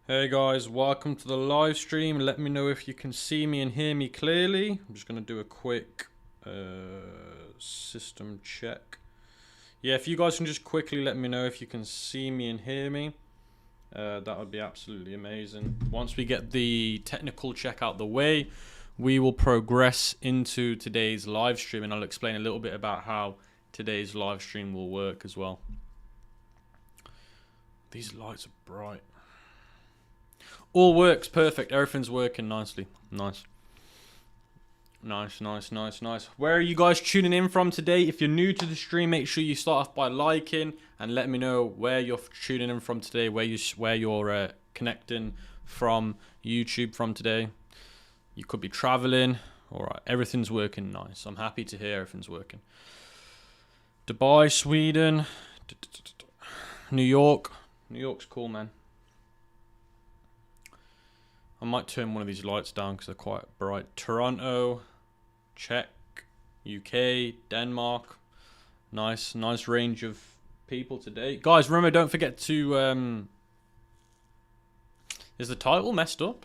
Hey guys, welcome to the live stream. Let me know if you can see me and hear me clearly. I'm just going to do a quick system check. Yeah, if you guys can just quickly let me know if you can see me and hear me, that would be absolutely amazing. Once we get the technical check out the way, we will progress into today's live stream, and I'll explain a little bit about how today's live stream will work as well. These lights are bright. All works perfect. Everything's working nicely. Nice. Nice. Where are you guys tuning in from today? If you're new to the stream, make sure you start off by liking and let me know where you're tuning in from today, where you're connecting from YouTube from today. You could be traveling. All right, everything's working nice. I'm happy to hear everything's working. Dubai, Sweden, New York. New York's cool, man. I might turn one of these lights down because they're quite bright. Toronto, Czech, UK, Denmark. Nice range of people today. Guys, remember, don't forget to... Is the title messed up?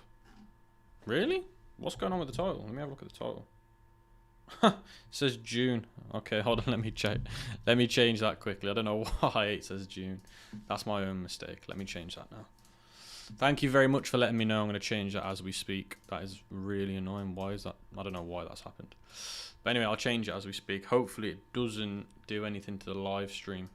Really? What's going on with the title? Let me have a look at the title. It says June. Okay, hold on, let me check. Let me change that quickly. I don't know why it says June. That's my own mistake. Let me change that now. Thank you very much for letting me know. I'm going to change that as we speak. That is really annoying. Why is that? I don't know why that's happened. But anyway, I'll change it as we speak. Hopefully it doesn't do anything to the live stream.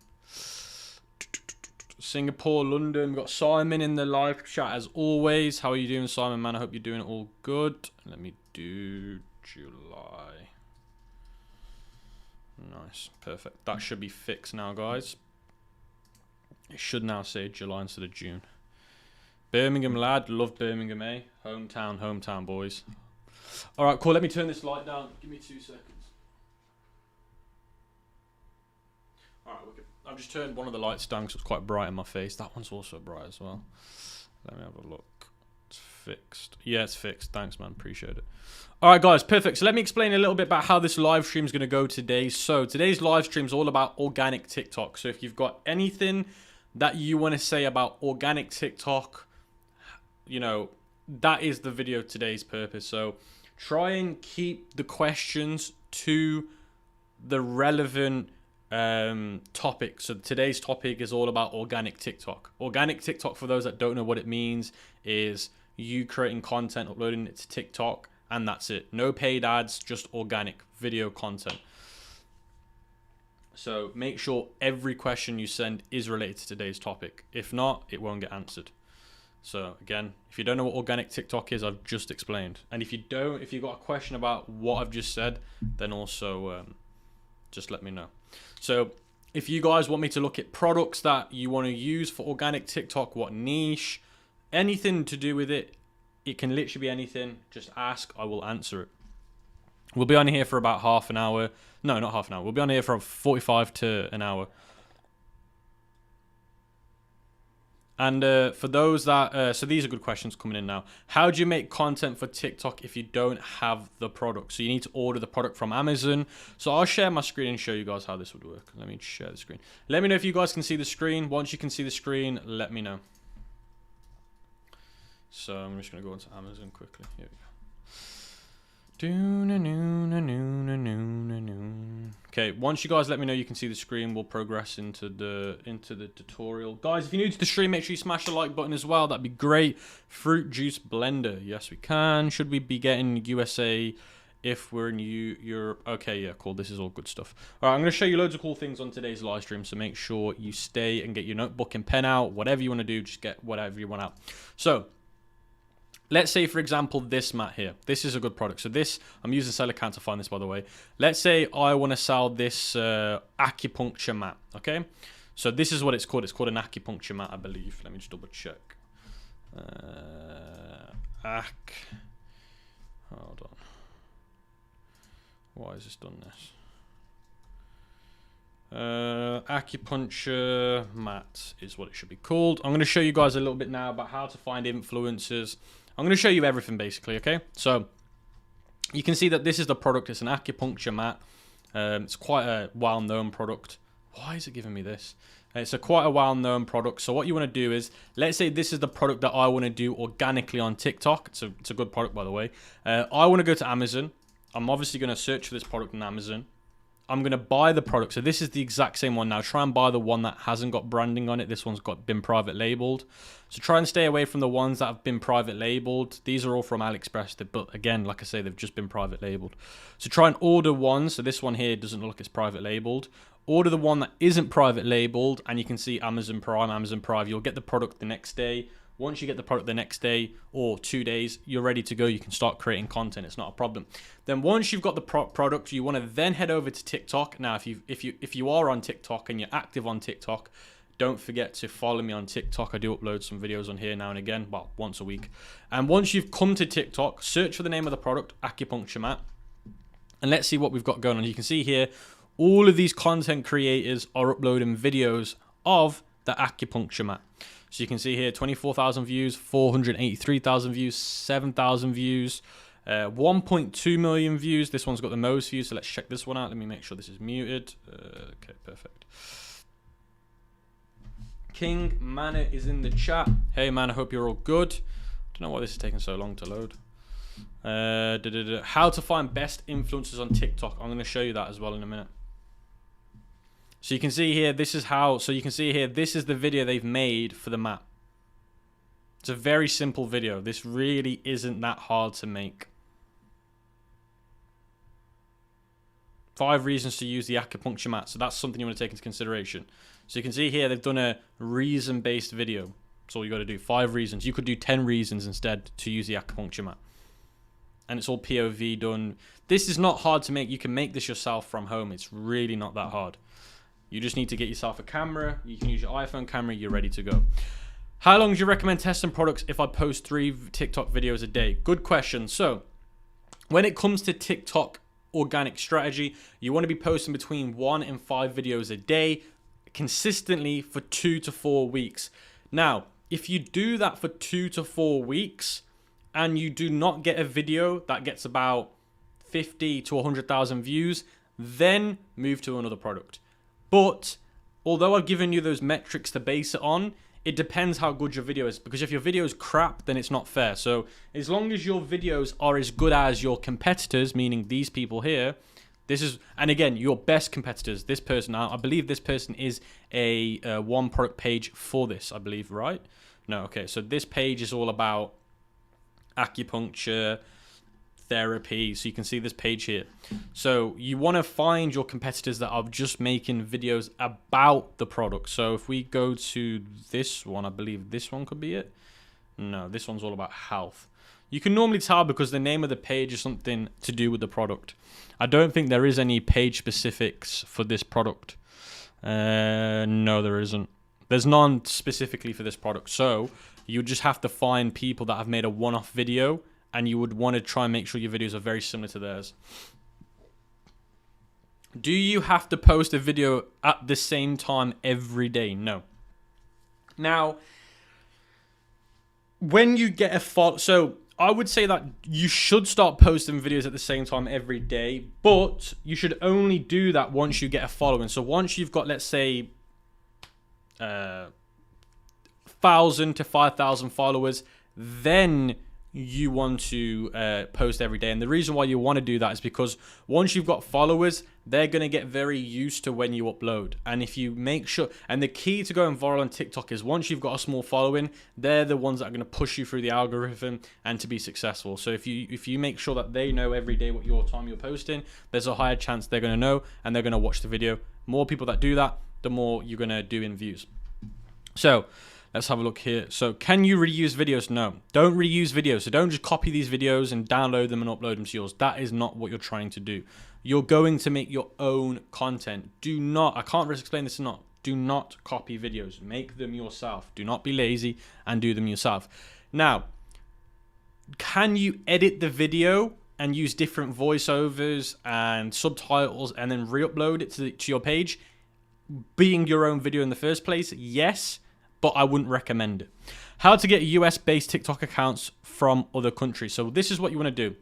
Singapore, London. We've got Simon in the live chat as always. How are you doing, Simon, man? I hope you're doing all good. Let me do July. Nice. Perfect. That should be fixed now, guys. It should now say July instead of June. Birmingham lad, love Birmingham, eh? Hometown, boys. All right, cool. Let me turn this light down. Give me 2 seconds. All right, wicked. I've just turned one of the lights down because it's quite bright in my face. That one's also bright as well. Let me have a look. It's fixed. Yeah, it's fixed. Thanks, man. Appreciate it. All right, guys, perfect. So let me explain a little bit about how this live stream is going to go today. So today's live stream is all about organic TikTok. So if you've got anything that you want to say about organic TikTok, you know, that is the video today's purpose. So try and keep the questions to the relevant topic. So today's topic is all about organic TikTok. Organic TikTok, for those that don't know what it means, is you creating content, uploading it to TikTok, and that's it. No paid ads, just organic video content. So make sure every question you send is related to today's topic. If not, it won't get answered. So again, if you don't know what organic TikTok is, I've just explained. And if you've got a question about what I've just said, then also just let me know. So if you guys want me to look at products that you want to use for organic TikTok, what niche, anything to do with it, it can literally be anything. Just ask, I will answer it. We'll be on here for about half an hour. No, not half an hour. We'll be on here for 45 to an hour. And for those that, so these are good questions coming in now. How do you make content for TikTok if you don't have the product? So you need to order the product from Amazon. So I'll share my screen and show you guys how this would work. Let me share the screen. Let me know if you guys can see the screen. Once you can see the screen, let me know. So I'm just going to go into Amazon quickly. Here we go. Okay, once you guys let me know you can see the screen, we'll progress into the tutorial. Guys, if you're new to the stream, make sure you smash the like button as well. That'd be great. Fruit juice blender. Yes, we can. Should we be getting USA if we're in Europe? Okay, yeah, cool. This is all good stuff. All right, I'm going to show you loads of cool things on today's live stream, so make sure you stay and get your notebook and pen out. Whatever you want to do, just get whatever you want out. So let's say, for example, this mat here. This is a good product. So this, I'm using Seller Account to find this, by the way. Let's say I want to sell this acupuncture mat, okay? So this is what it's called. It's called an acupuncture mat, I believe. Let me just double check. Hold on. Why has this done this? Acupuncture mat is what it should be called. I'm going to show you guys a little bit now about how to find influencers. I'm going to show you everything basically, okay? So you can see that this is the product. It's an acupuncture mat. It's quite a well-known product. Why is it giving me this? It's a quite a well-known product. So what you want to do is, let's say this is the product that I want to do organically on TikTok. It's a good product, by the way. I want to go to Amazon. I'm obviously going to search for this product on Amazon. I'm going to buy the product. So this is the exact same one now. Try and buy the one that hasn't got branding on it. This one's been private labeled. So try and stay away from the ones that have been private labeled. These are all from AliExpress, but again, like I say, they've just been private labeled. So try and order one. So this one here doesn't look like it's private labeled. Order the one that isn't private labeled, and you can see Amazon Prime, Amazon Prime. You'll get the product the next day. Once you get the product the next day or 2 days, you're ready to go. You can start creating content. It's not a problem. Then once you've got the product, you want to then head over to TikTok. Now, if you are on TikTok and you're active on TikTok, don't forget to follow me on TikTok. I do upload some videos on here now and again, well, once a week. And once you've come to TikTok, search for the name of the product, acupuncture mat, and let's see what we've got going on. You can see here, all of these content creators are uploading videos of the acupuncture mat. So you can see here, 24,000 views, 483,000 views, 7,000 views, 1.2 million views. This one's got the most views, so let's check this one out. Let me make sure this is muted. Okay, perfect. King Manor is in the chat. Hey man, I hope you're all good. Don't know why this is taking so long to load. How to find best influencers on TikTok. I'm going to show you that as well in a minute. So you can see here, this is how, so you can see here, this is the video they've made for the mat. It's a very simple video. This really isn't that hard to make. 5 reasons to use the acupuncture mat. So that's something you want to take into consideration. So you can see here, they've done a reason-based video. That's all you got to do, 5 reasons. You could do 10 reasons instead to use the acupuncture mat. And it's all POV done. This is not hard to make. You can make this yourself from home. It's really not that hard. You just need to get yourself a camera. You can use your iPhone camera. You're ready to go. How long do you recommend testing products if I post 3 TikTok videos a day? Good question. So when it comes to TikTok organic strategy, you want to be posting between 1 and 5 videos a day consistently for 2 to 4 weeks. Now, if you do that for 2 to 4 weeks and you do not get a video that gets about 50 to 100,000 views, then move to another product. But although I've given you those metrics to base it on, it depends how good your video is. Because if your video is crap, then it's not fair. So as long as your videos are as good as your competitors, meaning these people here, this is, and again, your best competitors, this person, now I believe this person is a one product page for this, I believe, right? No, okay, so this page is all about acupuncture, therapy. So you can see this page here. So you want to find your competitors that are just making videos about the product. So if we go to this one, I believe this one could be it. No, this one's all about health. You can normally tell because the name of the page is something to do with the product. I don't think there is any page specifics for this product. No, there isn't. There's none specifically for this product. So you just have to find people that have made a one-off video, and you would want to try and make sure your videos are very similar to theirs. Do you have to post a video at the same time every day? No. Now, when you get a follow, so I would say that you should start posting videos at the same time every day, but you should only do that once you get a following. So once you've got, let's say, 1,000 to 5,000 followers, then you want to post every day. And the reason why you want to do that is because once you've got followers, they're going to get very used to when you upload. And if you make sure, and the key to going viral on TikTok is once you've got a small following, they're the ones that are going to push you through the algorithm and to be successful. So if you make sure that they know every day what your time you're posting, there's a higher chance they're going to know and they're going to watch the video. More people that do that, the more you're going to do in views. So let's have a look here. So can you reuse videos? No, don't reuse videos. So don't just copy these videos and download them and upload them to yours. That is not what you're trying to do. You're going to make your own content. Do not, I can't explain this enough. Do not copy videos. Make them yourself. Do not be lazy and do them yourself. Now, can you edit the video and use different voiceovers and subtitles and then re-upload it to your page? Being your own video in the first place, yes, but I wouldn't recommend it. How to get US-based TikTok accounts from other countries. So this is what you want to do.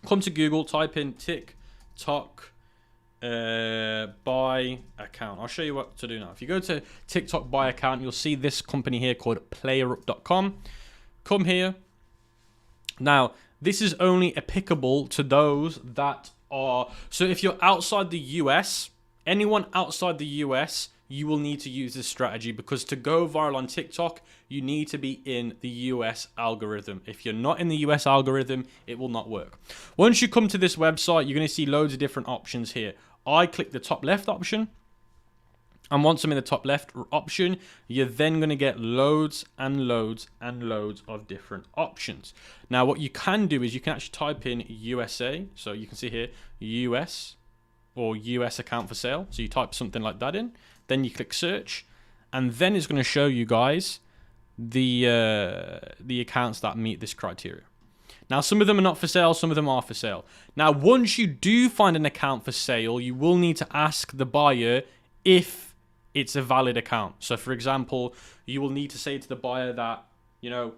Come to Google, type in TikTok buy account. I'll show you what to do now. If you go to TikTok buy account, you'll see this company here called playerup.com. Come here. Now, this is only applicable to those that are... So if you're outside the US, anyone outside the US, you will need to use this strategy, because to go viral on TikTok, you need to be in the US algorithm. If you're not in the US algorithm, it will not work. Once you come to this website, you're going to see loads of different options here. I click the top left option. And once I'm in the top left option, you're then going to get loads and loads and loads of different options. Now, what you can do is you can actually type in USA. So you can see here, US or US account for sale. So you type something like that in. Then you click search. And then it's going to show you guys the accounts that meet this criteria. Now, some of them are not for sale. Some of them are for sale. Now, once you do find an account for sale, you will need to ask the buyer if it's a valid account. So for example, you will need to say to the buyer that, you know,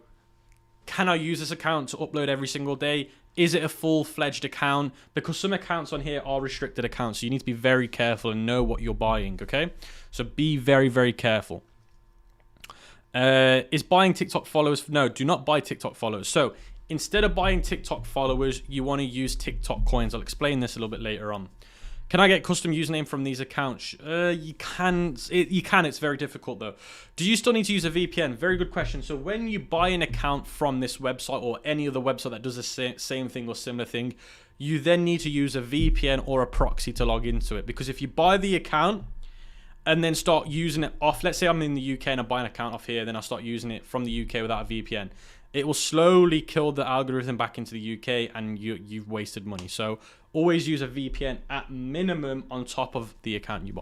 can I use this account to upload every single day? Is it a full-fledged account? Because some accounts on here are restricted accounts. So you need to be very careful and know what you're buying, okay? So be very, very careful. Is buying TikTok followers? No, do not buy TikTok followers. So instead of buying TikTok followers, you want to use TikTok coins. I'll explain this a little bit later on. Can I get custom username from these accounts? You can. It's very difficult though. Do you still need to use a VPN? Very good question. So when you buy an account from this website or any other website that does the same thing or similar thing, you then need to use a VPN or a proxy to log into it. Because if you buy the account and then start using it off, let's say I'm in the UK and I buy an account off here, then I start using it from the UK without a VPN, it will slowly kill the algorithm back into the UK and you've wasted money. So always use a VPN at minimum on top of the account you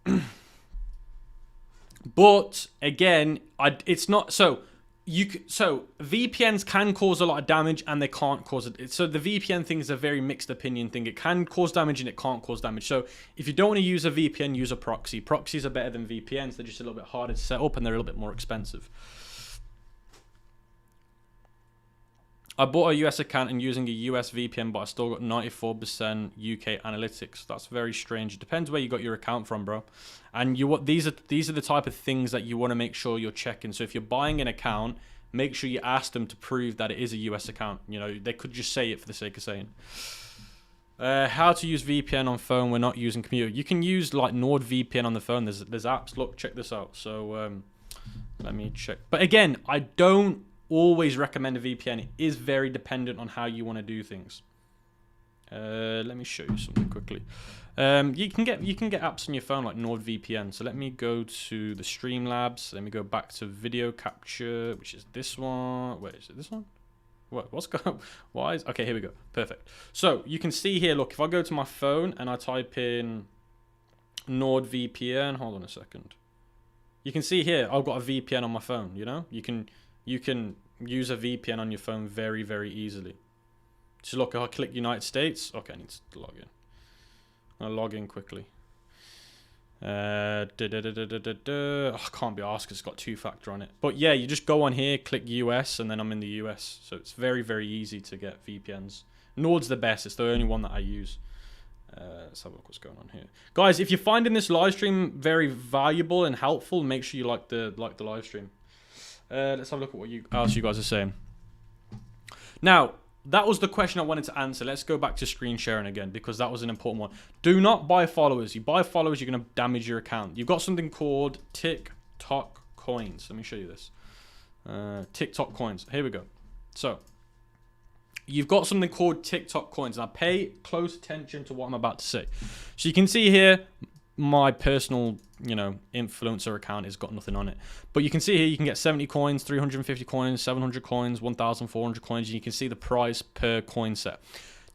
buy. But again, it's not so. So VPNs can cause a lot of damage and they can't cause it. So the VPN thing is a very mixed opinion thing. It can cause damage and it can't cause damage. So if you don't want to use a VPN, use a proxy. Proxies are better than VPNs. They're just a little bit harder to set up and they're a little bit more expensive. I bought a US account and using a US VPN, but I still got 94% UK analytics. That's very strange. It depends where you got your account from, bro. And these are the type of things that you want to make sure you're checking. So if you're buying an account, make sure you ask them to prove that it is a US account. You know, they could just say it for the sake of saying. How to use VPN on phone? We're not using computer. You can use like NordVPN on the phone. There's apps. Look, check this out. So let me check. But again, I don't always recommend a VPN. It is very dependent on how you want to do things. Let me show you something quickly. You can get apps on your phone like NordVPN. So let me go to the Streamlabs. Let me go back to video capture, which is this one. Wait, is it this one? What's going? Why is? Okay, here we go. Perfect. So you can see here. Look, if I go to my phone and I type in NordVPN, hold on a second. You can see here I've got a VPN on my phone. You know, you can use a VPN on your phone very, very easily. So look, I'll click United States. Okay, I need to log in. I'll log in quickly. I can't be asked because it's got two-factor on it. But yeah, you just go on here, click US, and then I'm in the US. So it's very, very easy to get VPNs. Nord's the best. It's the only one that I use. Let's have a look what's going on here. Guys, if you're finding this live stream very valuable and helpful, make sure you like the live stream. Let's have a look at what else you guys are saying. Now, that was the question I wanted to answer. Let's go back to screen sharing again because that was an important one. Do not buy followers. You buy followers, you're going to damage your account. You've got something called TikTok coins. Let me show you this. TikTok coins. Here we go. So, you've got something called TikTok coins. Now, pay close attention to what I'm about to say. So, you can see here, my personal, influencer account has got nothing on it. But you can see here, you can get 70 coins, 350 coins, 700 coins, 1,400 coins. And you can see the price per coin set.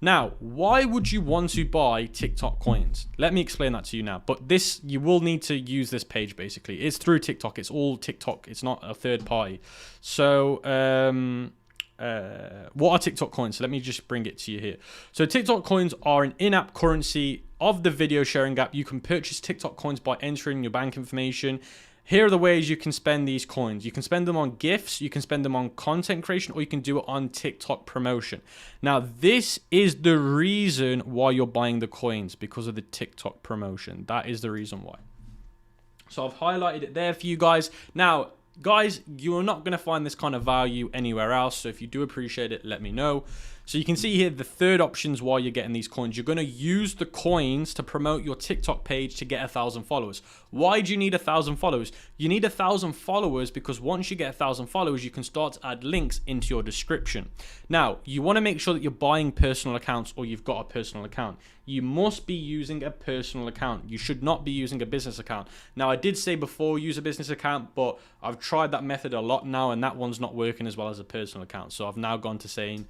Now, why would you want to buy TikTok coins? Let me explain that to you now. But this, you will need to use this page, basically. It's through TikTok. It's all TikTok. It's not a third party. So, what are TikTok coins? So let me just bring it to you here. So TikTok coins are an in-app currency of the video sharing app. You can purchase TikTok coins by entering your bank information. Here are the ways you can spend these coins. You can spend them on gifts, you can spend them on content creation, or you can do it on TikTok promotion. Now, this is the reason why you're buying the coins, because of the TikTok promotion. That is the reason why. So I've highlighted it there for you guys. Now, guys, you're not going to find this kind of value anywhere else. So if you do appreciate it, let me know. So you can see here the third options why you're getting these coins. You're going to use the coins to promote your TikTok page to get 1,000 followers. Why do you need 1,000 followers? You need 1,000 followers because once you get 1,000 followers, you can start to add links into your description. Now, you want to make sure that you're buying personal accounts or you've got a personal account. You must be using a personal account. You should not be using a business account. Now, I did say before use a business account, but I've tried that method a lot now and that one's not working as well as a personal account. So I've now gone to saying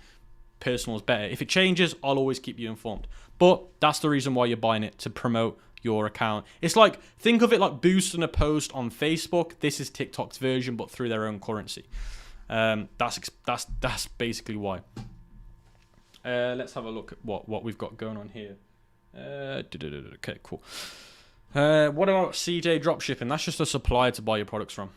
personal is better. If it changes, I'll always keep you informed. But that's the reason why you're buying it, to promote your account. It's like, think of it like boosting a post on Facebook. This is TikTok's version, but through their own currency. That's basically why. Let's have a look at what we've got going on here. Okay, cool. What about CJ Dropshipping? That's just a supplier to buy your products from.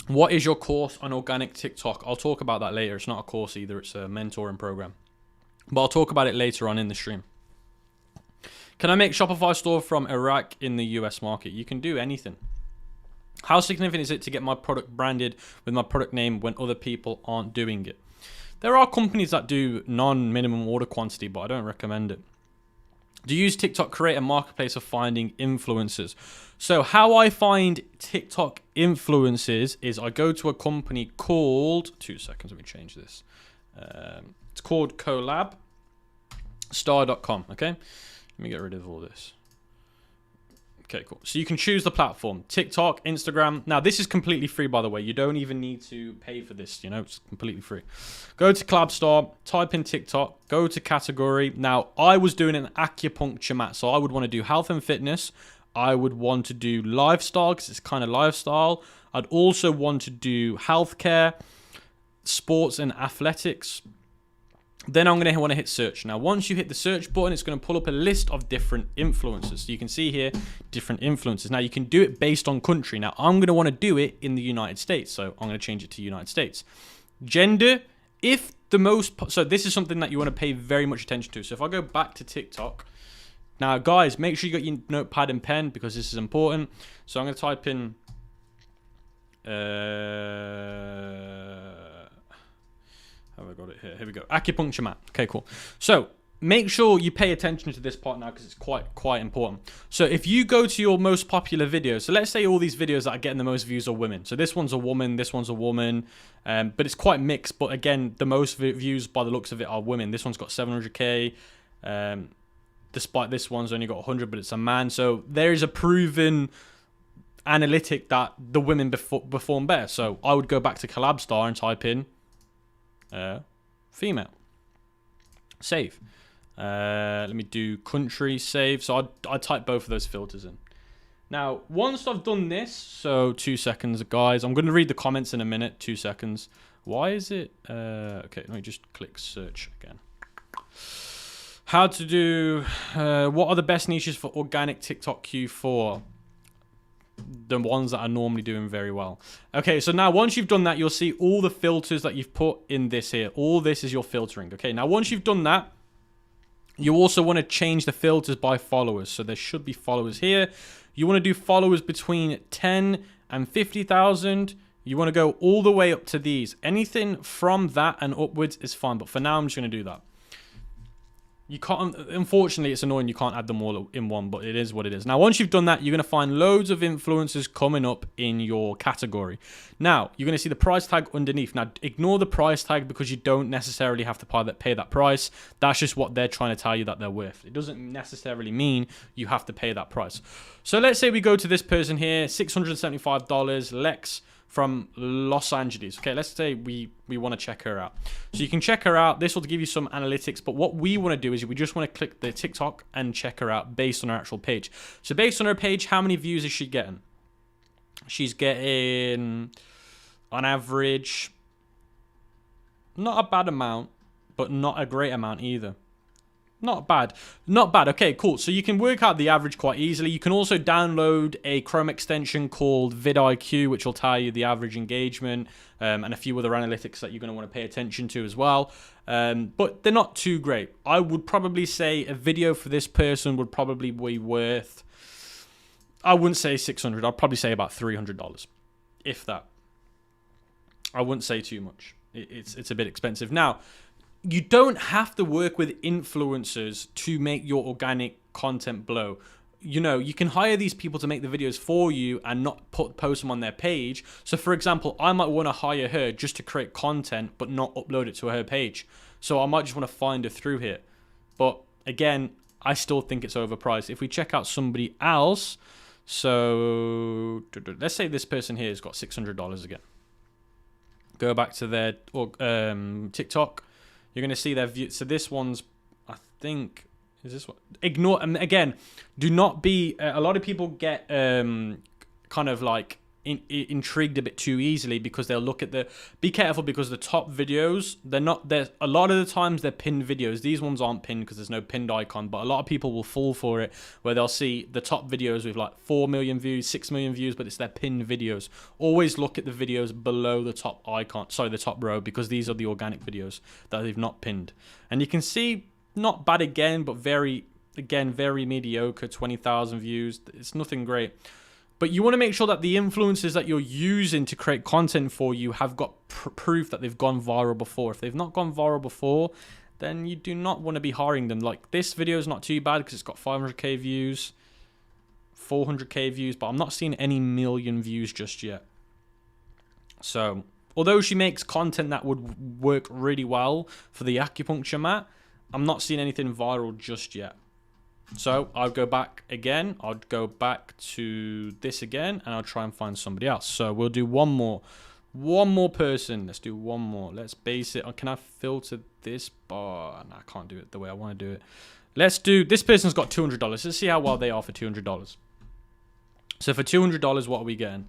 What is your course on organic TikTok? I'll talk about that later. It's not a course either. It's a mentoring program. But I'll talk about it later on in the stream. Can I make Shopify store from Iraq in the US market? You can do anything. How significant is it to get my product branded with my product name when other people aren't doing it? There are companies that do non-minimum order quantity, but I don't recommend it. Do you use TikTok Creator Marketplace for finding influencers? So how I find TikTok influencers is I go to a company called, 2 seconds, let me change this. It's called collabstar.com, okay? Let me get rid of all this. Okay, cool. So you can choose the platform, TikTok, Instagram. Now, this is completely free, by the way. You don't even need to pay for this, you know, it's completely free. Go to Collabstar, type in TikTok, go to category. Now, I was doing an acupuncture mat, so I would want to do health and fitness. I would want to do lifestyle, because it's kind of lifestyle. I'd also want to do healthcare, sports and athletics. Then I'm going to want to hit search. Now, once you hit the search button, it's going to pull up a list of different influencers. So you can see here, different influencers. Now, you can do it based on country. Now, I'm going to want to do it in the United States. So I'm going to change it to United States. Gender, if the most... So this is something that you want to pay very much attention to. So if I go back to TikTok... Now, guys, make sure you got your notepad and pen because this is important. So I'm going to type in... Have I got it here? Here we go. Acupuncture mat. Okay, cool. So make sure you pay attention to this part now because it's quite important. So if you go to your most popular videos, so let's say all these videos that are getting the most views are women. So this one's a woman, this one's a woman, but it's quite mixed. But again, the most views by the looks of it are women. This one's got 700K. Despite this one's only got 100, but it's a man. So there is a proven analytic that the women perform better. So I would go back to Collabstar and type in female. Save. Let me do country, save. So I'd type both of those filters in. Now, once I've done this, so 2 seconds, guys. I'm going to read the comments in a minute. 2 seconds. Why is it... okay, let me just click search again. How to do... what are the best niches for organic TikTok Q4? The ones that are normally doing very well. Okay, so now once you've done that, you'll see all the filters that you've put in this here. All this is your filtering. Okay, now once you've done that, you also want to change the filters by followers. So there should be followers here. You want to do followers between 10 and 50,000. You want to go all the way up to these. Anything from that and upwards is fine. But for now, I'm just going to do that. You can't, unfortunately, it's annoying you can't add them all in one, but it is what it is. Now, once you've done that, you're going to find loads of influencers coming up in your category. Now, you're going to see the price tag underneath. Now, ignore the price tag because you don't necessarily have to pay that price. That's just what they're trying to tell you that they're worth. It doesn't necessarily mean you have to pay that price. So let's say we go to this person here, $675, Lex from Los Angeles. Okay, let's say we want to check her out. So you can check her out. This will give you some analytics, but what we want to do is we just want to click the TikTok and check her out based on her actual page. So based on her page, how many views is she getting? She's getting, on average, not a bad amount, but not a great amount either. Not bad. Not bad. Okay, cool. So you can work out the average quite easily. You can also download a Chrome extension called vidIQ, which will tell you the average engagement and a few other analytics that you're going to want to pay attention to as well. But they're not too great. I would probably say a video for this person would probably be worth, I wouldn't say $600. I'd probably say about $300, if that. I wouldn't say too much. It's a bit expensive. Now, you don't have to work with influencers to make your organic content blow. You know, you can hire these people to make the videos for you and not post them on their page. So for example, I might want to hire her just to create content but not upload it to her page. So I might just want to find her through here. But again, I still think it's overpriced. If we check out somebody else, so let's say this person here has got $600 again. Go back to their TikTok. You're going to see their view. So this one's, I think, is this one? Ignore, again, do not be, a lot of people get kind of like intrigued a bit too easily because they'll look at be careful because the top videos, a lot of the times they're pinned videos. These ones aren't pinned because there's no pinned icon, but a lot of people will fall for it where they'll see the top videos with like 4 million views, 6 million views, but it's their pinned videos. Always look at the videos below the top icon, sorry, the top row, because these are the organic videos that they've not pinned. And you can see not bad again, but very mediocre, 20,000 views. It's nothing great. But you want to make sure that the influencers that you're using to create content for you have got proof that they've gone viral before. If they've not gone viral before, then you do not want to be hiring them. Like this video is not too bad because it's got 500k views, 400k views, but I'm not seeing any million views just yet. So although she makes content that would work really well for the acupuncture mat, I'm not seeing anything viral just yet. So I'll go back again. I'll go back to this again, and I'll try and find somebody else. So we'll do one more person. Let's do one more. Let's base it on. Can I filter this bar? No, I can't do it the way I want to do it. Let's do, this person's got $200. Let's see how well they are for $200. So for $200, what are we getting?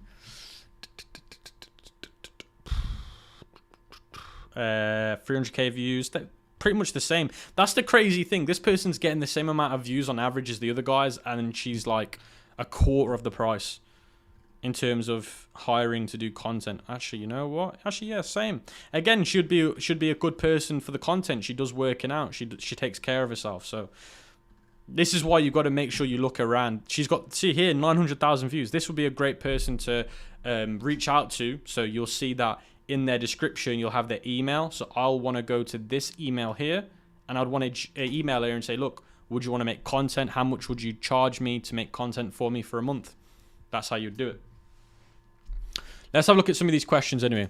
300k views. Pretty much the same. That's the crazy thing. This person's getting the same amount of views on average as the other guys, and she's like a quarter of the price in terms of hiring to do content. Actually, you know what? Actually, yeah, same. Again, should be a good person for the content. She does working out. She takes care of herself. So this is why you've got to make sure you look around. She's got, see here, 900,000 views. This would be a great person to reach out to. So you'll see that in their description, you'll have their email. So I'll want to go to this email here, and I'd want to email her and say, look, would you want to make content? How much would you charge me to make content for me for a month? That's how you'd do it. Let's have a look at some of these questions anyway.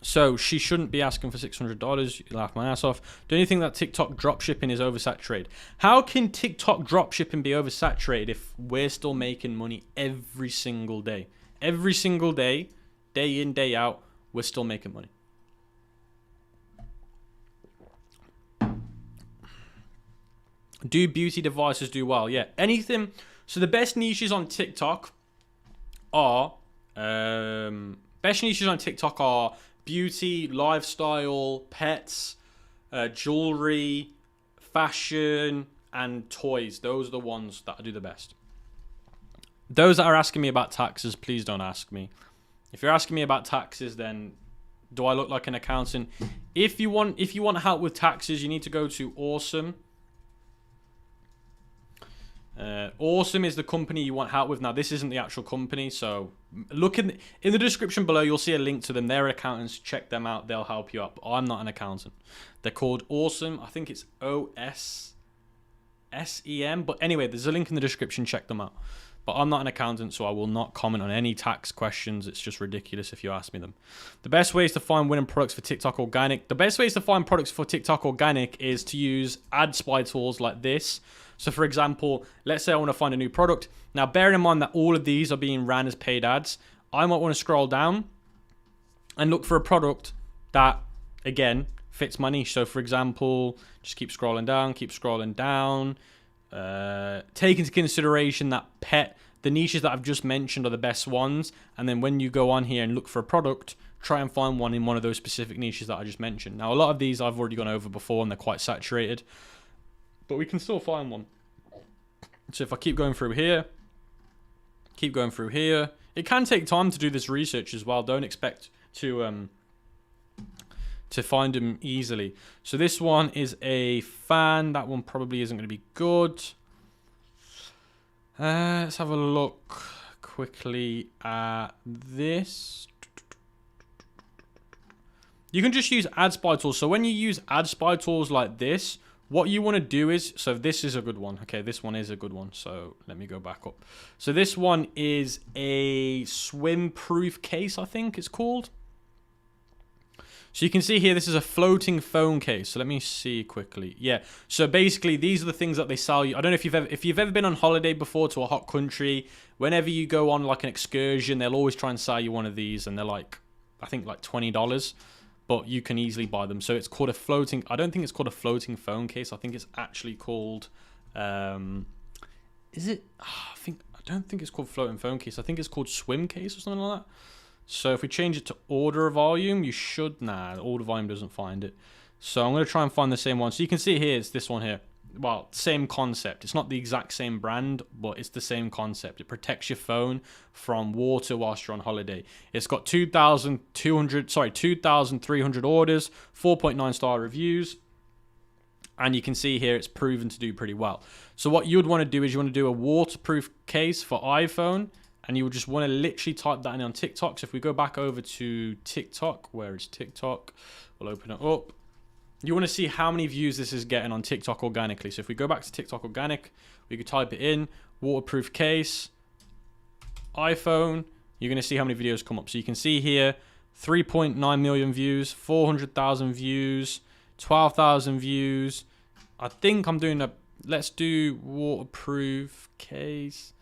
So she shouldn't be asking for $600. You laugh my ass off. Do you think that TikTok dropshipping is oversaturated? How can TikTok dropshipping be oversaturated if we're still making money every single day? Every single day, day in, day out, we're still making money. Do beauty devices do well? Yeah, anything. So the best niches on TikTok are beauty, lifestyle, pets, jewelry, fashion, and toys. Those are the ones that do the best. Those that are asking me about taxes, please don't ask me. If you're asking me about taxes, then do I look like an accountant? If you want help with taxes, you need to go to Awesome. Awesome is the company you want help with. Now, this isn't the actual company, so look in the description below. You'll see a link to them. They're accountants. Check them out. They'll help you out. But I'm not an accountant. They're called Awesome. I think it's OSSEM. But anyway, there's a link in the description. Check them out. But I'm not an accountant, so I will not comment on any tax questions. It's just ridiculous if you ask me them. The best ways to find winning products for TikTok organic. The best ways to find products for TikTok organic is to use ad spy tools like this. So for example, let's say I want to find a new product. Now, bearing in mind that all of these are being ran as paid ads, I might want to scroll down and look for a product that, again, fits my niche. So for example, just keep scrolling down. Take into consideration that the niches that I've just mentioned are the best ones. And then when you go on here and look for a product, try and find one in one of those specific niches that I just mentioned. Now, a lot of these I've already gone over before and they're quite saturated. but we can still find one. So if I keep going through here, it can take time to do this research as well. Don't expect to find them easily. So this one is a fan. That one probably isn't going to be good. Let's have a look quickly at this. You can just use ad spy tools. So when you use ad spy tools like this, what you want to do is, so this is a good one. Okay, this one is a good one. So let me go back up. So this one is a swim-proof case, I think it's called. So you can see here, this is a floating phone case. So let me see quickly. Yeah. So basically, these are the things that they sell you. I don't know if you've ever been on holiday before to a hot country. Whenever you go on like an excursion, they'll always try and sell you one of these, and they're like, I think like $20. But you can easily buy them. So it's called a floating. I don't think it's called a floating phone case. I think it's actually called. Is it? I don't think it's called floating phone case. I think it's called swim case or something like that. So if we change it to order volume, you should. Nah, order volume doesn't find it. So I'm going to try and find the same one. So you can see here, it's this one here. Well, same concept. It's not the exact same brand, but it's the same concept. It protects your phone from water whilst you're on holiday. It's got 2,300 orders, 4.9 star reviews. And you can see here it's proven to do pretty well. So what you would want to do is you want to do a waterproof case for iPhone. And you would just want to literally type that in on TikTok. So if we go back over to TikTok, where is TikTok? We'll open it up. You want to see how many views this is getting on TikTok organically. So if we go back to TikTok organic, we could type it in, waterproof case, iPhone. You're going to see how many videos come up. So you can see here, 3.9 million views, 400,000 views, 12,000 views. I think I'm doing let's do waterproof case.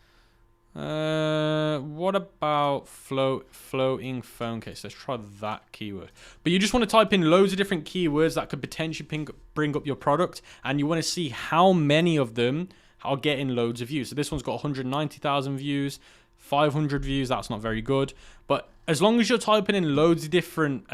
What about floating phone case? Let's try that keyword. But you just want to type in loads of different keywords that could potentially bring up your product, and you want to see how many of them are getting loads of views. So this one's got 190,000 views, 500 views. That's not very good. But as long as you're typing in loads of different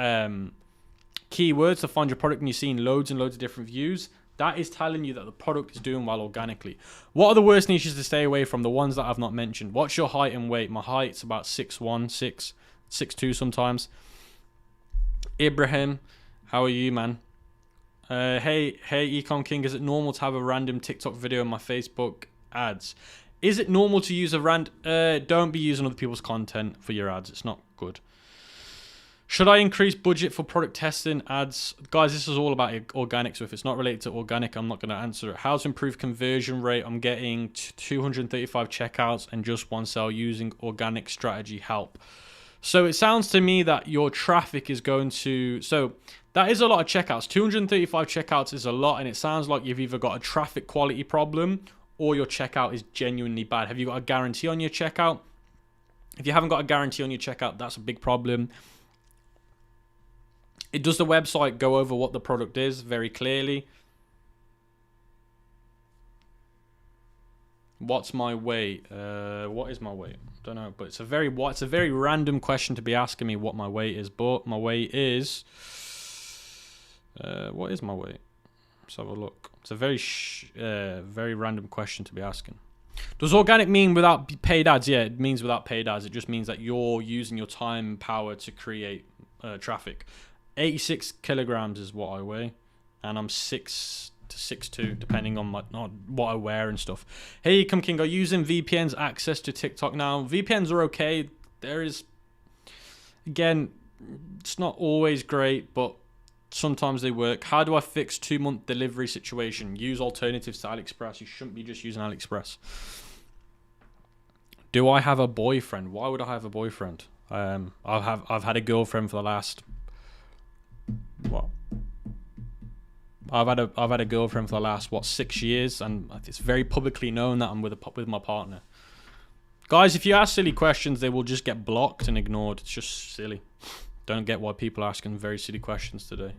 keywords to find your product and you're seeing loads and loads of different views, that is telling you that the product is doing well organically. What are the worst niches to stay away from? The ones that I've not mentioned. What's your height and weight? My height's about 6'1", 6'2" sometimes. Ibrahim, how are you, man? Hey, ECOM King, is it normal to have a random TikTok video in my Facebook ads? Is it normal to use don't be using other people's content for your ads. It's not good. Should I increase budget for product testing ads? Guys, this is all about organic, so if it's not related to organic, I'm not going to answer it. How to improve conversion rate? I'm getting 235 checkouts and just one sale using organic strategy help. So it sounds to me that your traffic is going to... So that is a lot of checkouts. 235 checkouts is a lot, and it sounds like you've either got a traffic quality problem or your checkout is genuinely bad. Have you got a guarantee on your checkout? If you haven't got a guarantee on your checkout, that's a big problem. Does the website go over what the product is very clearly? What's my weight? What is my weight? Don't know, but it's a very random question to be asking me what my weight is. But my weight is what is my weight? Let's have a look. It's a very random question to be asking. Does organic mean without paid ads? Yeah, it means without paid ads. It just means that you're using your time and power to create traffic. 86 kilograms is what I weigh, and I'm 6 to 6'2", depending on what I wear and stuff. Hey, Come King, are you using VPNs access to TikTok now? VPNs are okay. There is, again, it's not always great, but sometimes they work. How do I fix 2-month delivery situation? Use alternatives to AliExpress. You shouldn't be just using AliExpress. Do I have a boyfriend? Why would I have a boyfriend? I've had a girlfriend for the last... What? I've had a girlfriend for the last 6 years, and it's very publicly known that I'm with my partner. Guys, if you ask silly questions, they will just get blocked and ignored. It's just silly. Don't get why people are asking very silly questions today.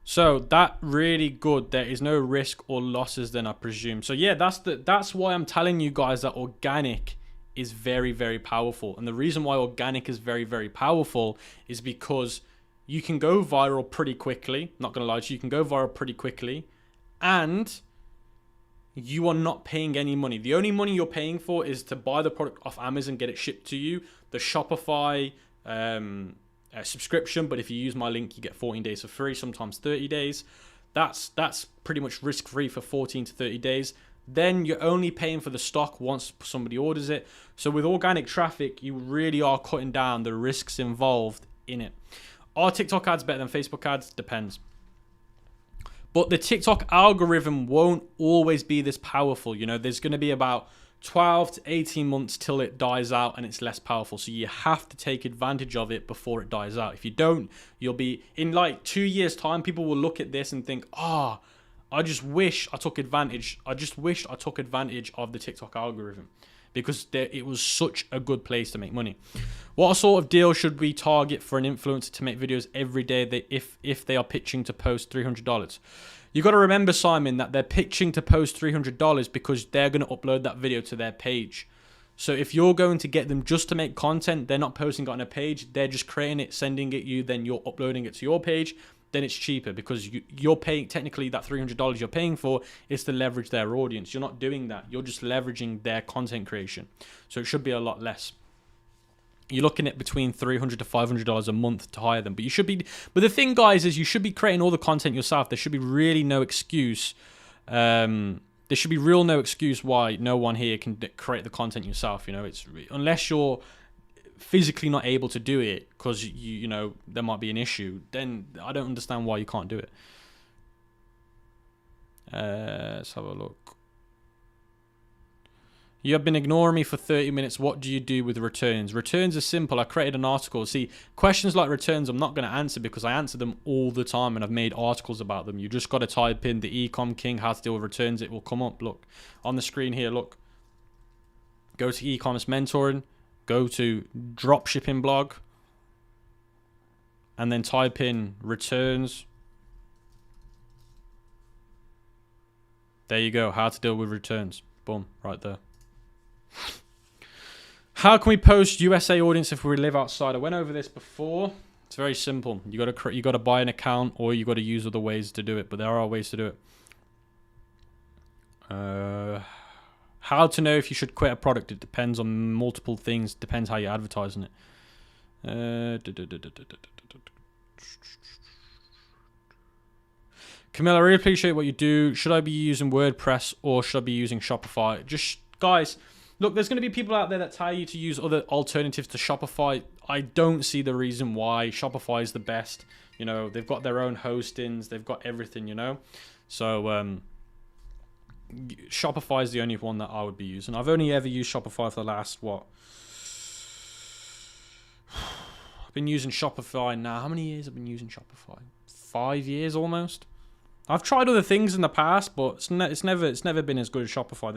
So that really good. There is no risk or losses then, I presume. So yeah, that's why I'm telling you guys that organic is very, very powerful. And the reason why organic is very, very powerful is because you can go viral pretty quickly. Not gonna lie to you, you can go viral pretty quickly, and you are not paying any money. The only money you're paying for is to buy the product off Amazon, get it shipped to you. The Shopify subscription, but if you use my link, you get 14 days for free, sometimes 30 days. That's pretty much risk-free for 14 to 30 days. Then you're only paying for the stock once somebody orders it. So with organic traffic, you really are cutting down the risks involved in it. Are TikTok ads better than Facebook ads? Depends. But the TikTok algorithm won't always be this powerful. You know, there's going to be about 12 to 18 months till it dies out and it's less powerful. So you have to take advantage of it before it dies out. If you don't, you'll be in like 2 years time, people will look at this and think, I just wish I took advantage. I just wish I took advantage of the TikTok algorithm because it was such a good place to make money. What sort of deal should we target for an influencer to make videos every day if they are pitching to post $300? You got to remember, Simon, that they're pitching to post $300 because they're going to upload that video to their page. So if you're going to get them just to make content, they're not posting it on a page, they're just creating it, sending it you, then you're uploading it to your page, then it's cheaper because you're paying, technically that $300 you're paying for is to leverage their audience. You're not doing that. You're just leveraging their content creation. So it should be a lot less. You're looking at between $300 to $500 a month to hire them. But the thing, guys, is you should be creating all the content yourself. There should be really no excuse. There should be no excuse why no one here can create the content yourself. You know, unless you're physically not able to do it because you know there might be an issue, then I don't understand why you can't do it. Let's have a look. You have been ignoring me for 30 minutes. What do you do with returns? Returns are simple. I created an article. See, questions like returns I'm not going to answer because I answer them all the time and I've made articles about them. You just got to type in the ECOM King, how to deal with returns. It will come up. Look, on the screen here, look. Go to e-commerce mentoring. Go to dropshipping blog. And then type in returns. There you go. How to deal with returns. Boom, right there. How can we post USA audience if we live outside? I went over this before. It's very simple. You got to buy an account or you got to use other ways to do it, but there are ways to do it. How to know if you should quit a product? It depends on multiple things. Depends how you're advertising it. Camilla, I really appreciate what you do. Should I be using WordPress or should I be using Shopify? Just guys, look, there's going to be people out there that tell you to use other alternatives to Shopify. I don't see the reason why. Shopify is the best. You know, they've got their own hostings. They've got everything, you know. So Shopify is the only one that I would be using. I've only ever used Shopify for the last, I've been using Shopify now. How many years have I been using Shopify? 5 years almost. I've tried other things in the past, but it's never been as good as Shopify.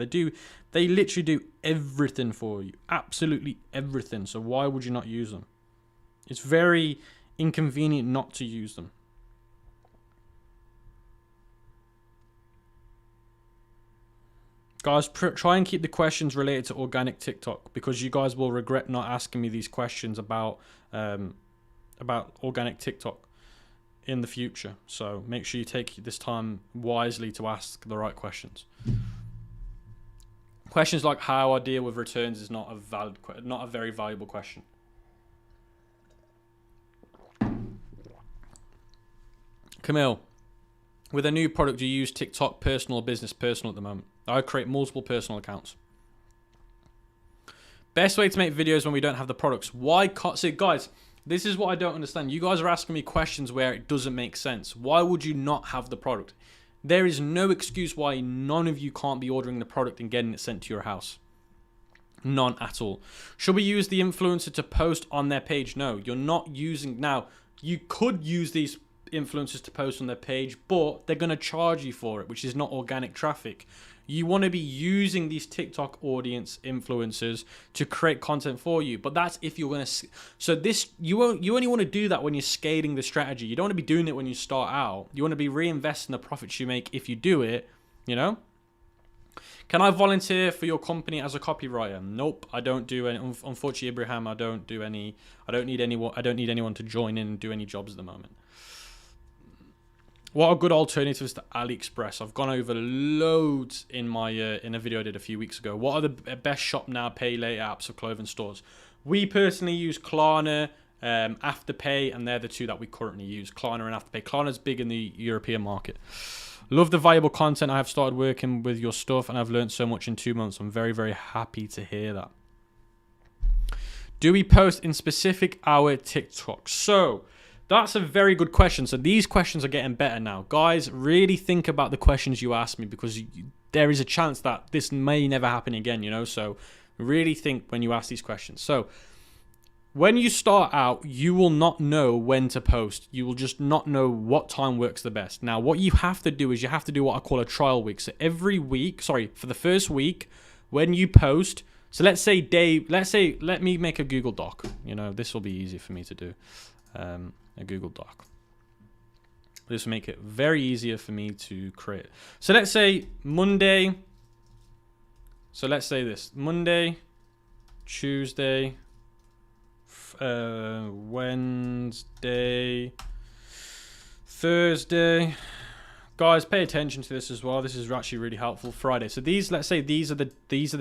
They literally do everything for you, absolutely everything. So why would you not use them? It's very inconvenient not to use them. Guys, try and keep the questions related to organic TikTok because you guys will regret not asking me these questions about organic TikTok in the future. So make sure you take this time wisely to ask the right questions. Questions like how I deal with returns is not a very valuable question. Camille, with a new product, do you use TikTok personal or business personal at the moment? I create multiple personal accounts. Best way to make videos when we don't have the products. Why can't... See, guys, this is what I don't understand. You guys are asking me questions where it doesn't make sense. Why would you not have the product? There is no excuse why none of you can't be ordering the product and getting it sent to your house. None at all. Should we use the influencer to post on their page? No, you're not using... Now, you could use these influencers to post on their page, but they're going to charge you for it, which is not organic traffic. You want to be using these TikTok audience influencers to create content for you. But that's if you're going to... So this, you only want to do that when you're scaling the strategy. You don't want to be doing it when you start out. You want to be reinvesting the profits you make if you do it, you know? Can I volunteer for your company as a copywriter? Nope, I don't do any. Unfortunately, Abraham, I don't need anyone to join in and do any jobs at the moment. What are good alternatives to AliExpress? I've gone over loads in my in a video I did a few weeks ago. What are the best shop now, pay later apps for clothing stores? We personally use Klarna, Afterpay, and they're the two that we currently use. Klarna and Afterpay. Klarna's big in the European market. Love the valuable content. I have started working with your stuff and I've learned so much in 2 months. I'm very, very happy to hear that. Do we post in specific hour TikTok? So that's a very good question. So these questions are getting better now. Guys, really think about the questions you ask me, because there is a chance that this may never happen again, you know? So really think when you ask these questions. So when you start out, you will not know when to post. You will just not know what time works the best. Now, what you have to do is you have to do what I call a trial week. So every week, for the first week, when you post, so let's say, let me make a Google Doc. You know, this will be easy for me to do. A Google Doc. This will make it very easier for me to create. So let's say Monday. So let's say this. Monday, Tuesday, Wednesday, Thursday. Guys, pay attention to this as well. This is actually really helpful. Friday. So let's say these are the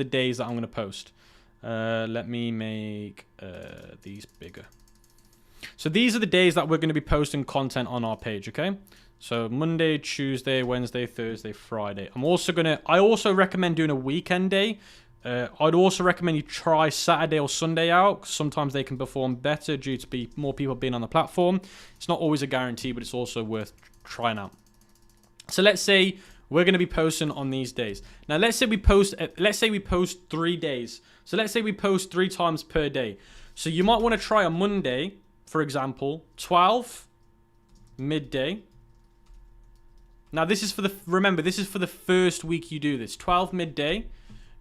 days that I'm going to post. Let me make these bigger. So these are the days that we're going to be posting content on our page, okay? So Monday, Tuesday, Wednesday, Thursday, Friday. I also recommend doing a weekend day. I'd also recommend you try Saturday or Sunday out. Sometimes they can perform better due to more people being on the platform. It's not always a guarantee, but it's also worth trying out. So let's say we're going to be posting on these days. Now let's say we post 3 days. So let's say we post 3 times per day. So you might want to try on Monday, for example, 12 midday. Now this is remember, this is for the first week you do this. 12 midday.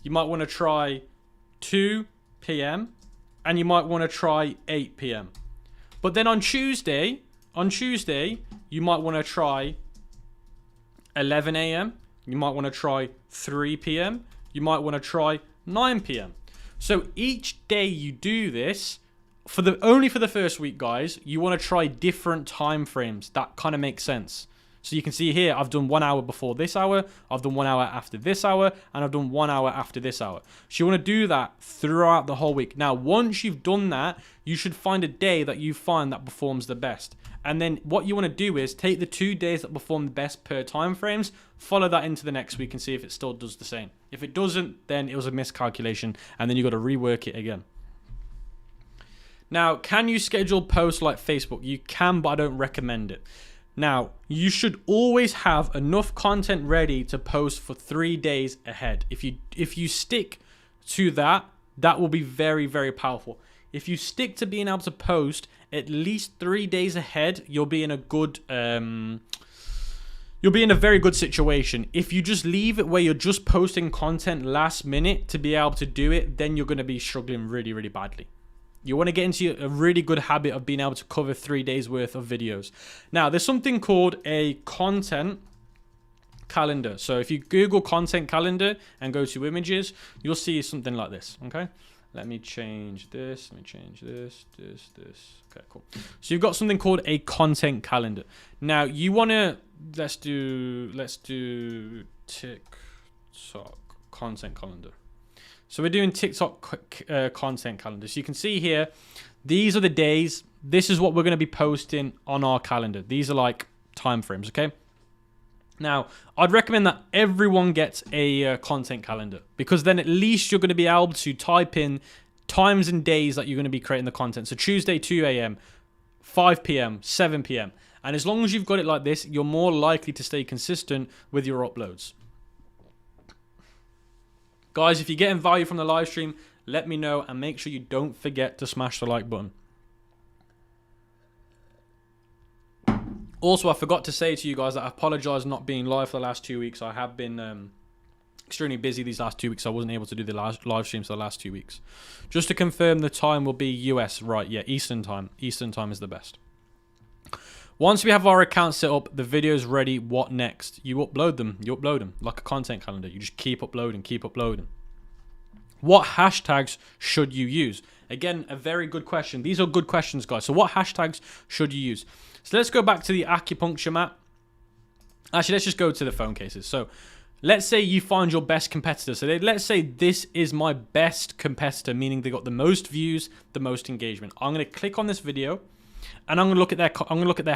You might want to try 2 p.m. and you might want to try 8 p.m. But then on Tuesday, you might want to try 11 a.m. You might want to try 3 p.m. You might want to try 9 p.m. So each day you do this, only for the first week, guys, you want to try different time frames. That kind of makes sense. So you can see here, I've done 1 hour before this hour, I've done 1 hour after this hour, and I've done 1 hour after this hour. So you want to do that throughout the whole week. Now, once you've done that, you should find a day that you find that performs the best. And then what you want to do is take the 2 days that perform the best per time frames, follow that into the next week and see if it still does the same. If it doesn't, then it was a miscalculation, and then you got to rework it again. Now, can you schedule posts like Facebook? You can, but I don't recommend it. Now, you should always have enough content ready to post for 3 days ahead. If you stick to that, that will be very, very powerful. If you stick to being able to post at least 3 days ahead, you'll be in a good you'll be in a very good situation. If you just leave it where you're just posting content last minute to be able to do it, then you're going to be struggling really, really badly. You want to get into a really good habit of being able to cover 3 days worth of videos. Now, there's something called a content calendar. So if you Google content calendar and go to images, you'll see something like this, okay? Let me change this. Let me change this. Okay, cool. So you've got something called a content calendar. Now, you want to, let's do TikTok content calendar. So we're doing TikTok content calendar. So you can see here, these are the days. This is what we're going to be posting on our calendar. These are like time frames, okay? Now, I'd recommend that everyone gets a content calendar, because then at least you're going to be able to type in times and days that you're going to be creating the content. So Tuesday, 2 a.m., 5 p.m., 7 p.m. And as long as you've got it like this, you're more likely to stay consistent with your uploads. Guys, if you're getting value from the live stream, let me know, and make sure you don't forget to smash the like button. Also, I forgot to say to you guys that I apologize not being live for the last 2 weeks. I have been extremely busy these last 2 weeks. I wasn't able to do the live streams for the last 2 weeks. Just to confirm, the time will be US, right? Yeah, Eastern time. Eastern time is the best. Once we have our account set up, the video's ready, what next? You upload them. You upload them like a content calendar. You just keep uploading, keep uploading. What hashtags should you use? Again, a very good question. These are good questions, guys. So what hashtags should you use? So let's go back to the acupuncture mat. Actually, let's just go to the phone cases. So let's say you find your best competitor. So let's say this is my best competitor, meaning they got the most views, the most engagement. I'm going to click on this video and I'm going to look at their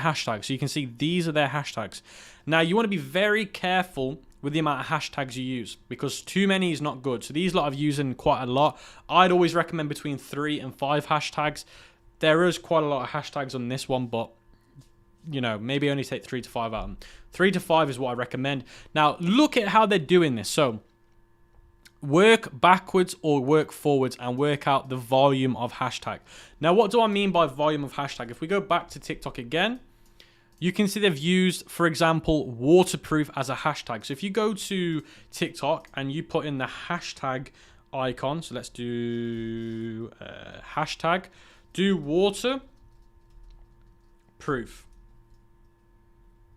hashtags. So you can see these are their hashtags. Now you want to be very careful with the amount of hashtags you use, because too many is not good. So these lot I've using quite a lot. I'd always recommend between 3 and 5 hashtags. There is quite a lot of hashtags on this one, but you know, maybe only take 3 to 5 out of them. 3 to 5 is what I recommend. Now look at how they're doing this. So work backwards or work forwards and work out the volume of hashtag. Now what do I mean by volume of hashtag? If we go back to TikTok again, you can see they've used, for example, waterproof as a hashtag. So if you go to TikTok and you put in the hashtag icon, so let's do hashtag, do waterproof.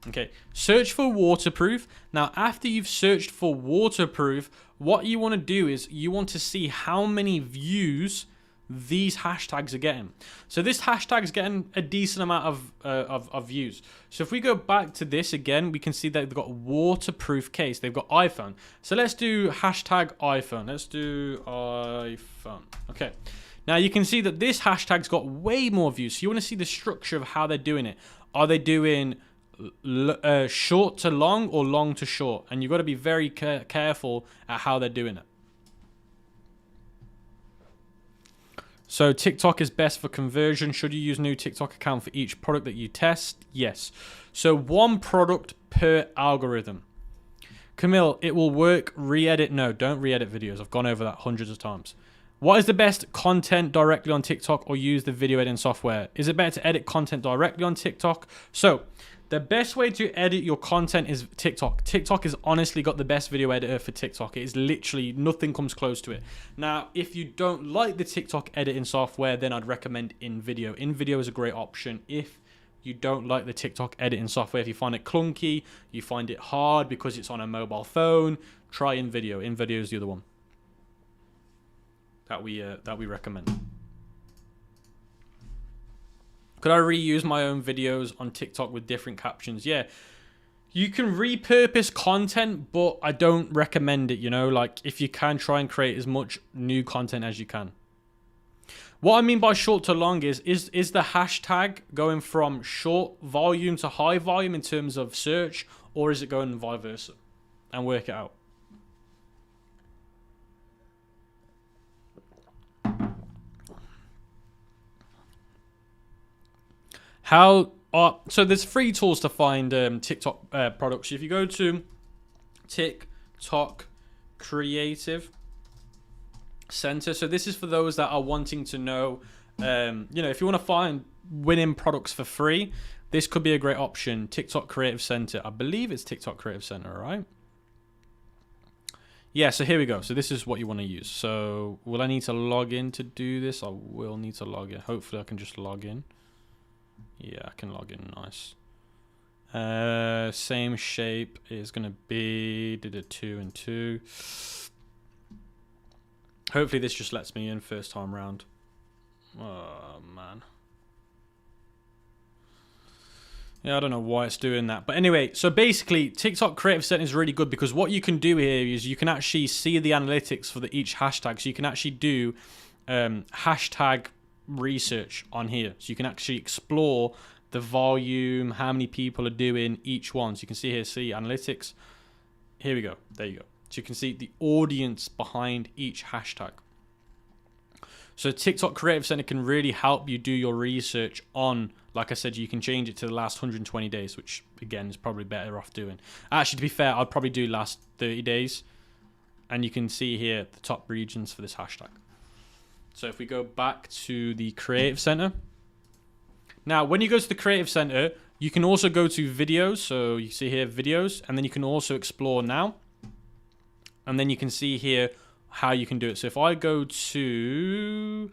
Okay, search for waterproof. Now, after you've searched for waterproof, what you want to do is you want to see how many views these hashtags are getting. So this hashtag is getting a decent amount of views. So if we go back to this again, we can see that they've got waterproof case. They've got iPhone. So let's do hashtag iPhone. Let's do iPhone. Okay. Now you can see that this hashtag's got way more views. So you want to see the structure of how they're doing it. Are they doing short to long or long to short? And you've got to be very careful at how they're doing it. So TikTok is best for conversion. Should you use a new TikTok account for each product that you test? Yes. So 1 product per algorithm. Camille, it will work. Re-edit? No, don't re-edit videos. I've gone over that hundreds of times. What is the best content directly on TikTok or use the video editing software? Is it better to edit content directly on TikTok? So the best way to edit your content is TikTok. TikTok has honestly got the best video editor for TikTok. It is literally, nothing comes close to it. Now, if you don't like the TikTok editing software, then I'd recommend InVideo. InVideo is a great option if you don't like the TikTok editing software. If you find it clunky, you find it hard because it's on a mobile phone, try InVideo. InVideo is the other one that we recommend. Could I reuse my own videos on TikTok with different captions? Yeah, you can repurpose content, but I don't recommend it, you know, like if you can, try and create as much new content as you can. What I mean by short to long is the hashtag going from short volume to high volume in terms of search, or is it going vice versa? And work it out. So there's free tools to find TikTok products. If you go to TikTok Creative Center, so this is for those that are wanting to know, you know, if you want to find winning products for free, this could be a great option. TikTok Creative Center. I believe it's TikTok Creative Center, right? Yeah, so here we go. So this is what you want to use. So will I need to log in to do this? I will need to log in. Hopefully I can just log in. Yeah, I can log in. Nice. Same shape is going to be, did a 2 and 2. Hopefully this just lets me in first time round. Oh, man. Yeah, I don't know why it's doing that. But anyway, so basically, TikTok Creative Center is really good because what you can do here is you can actually see the analytics for each hashtag. So you can actually do hashtag research on here. So you can actually explore the volume, how many people are doing each one. So you can see here, see analytics. Here we go. There you go. So you can see the audience behind each hashtag. So TikTok Creative Center can really help you do your research on, like I said, you can change it to the last 120 days, which again is probably better off doing. Actually, to be fair, I'd probably do last 30 days. And you can see here the top regions for this hashtag. So if we go back to the Creative Center. Now, when you go to the Creative Center, you can also go to videos. So you see here videos, and then you can also explore now. And then you can see here how you can do it. So if I go to,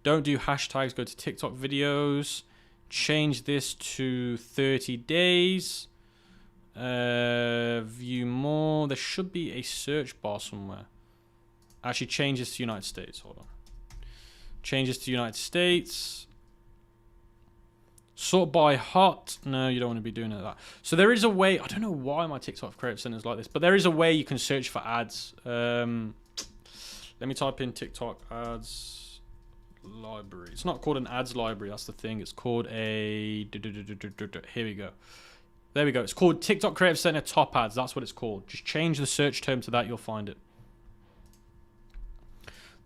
don't do hashtags, go to TikTok videos, change this to 30 days, view more. There should be a search bar somewhere. Actually, change this to United States. Hold on. Change this to United States. Sort by hot. No, you don't want to be doing it like that. So there is a way. I don't know why my TikTok creative center is like this, but there is a way you can search for ads. Let me type in TikTok ads library. It's not called an ads library. That's the thing. It's called a. Here we go. There we go. It's called TikTok Creative Center Top Ads. That's what it's called. Just change the search term to that. You'll find it.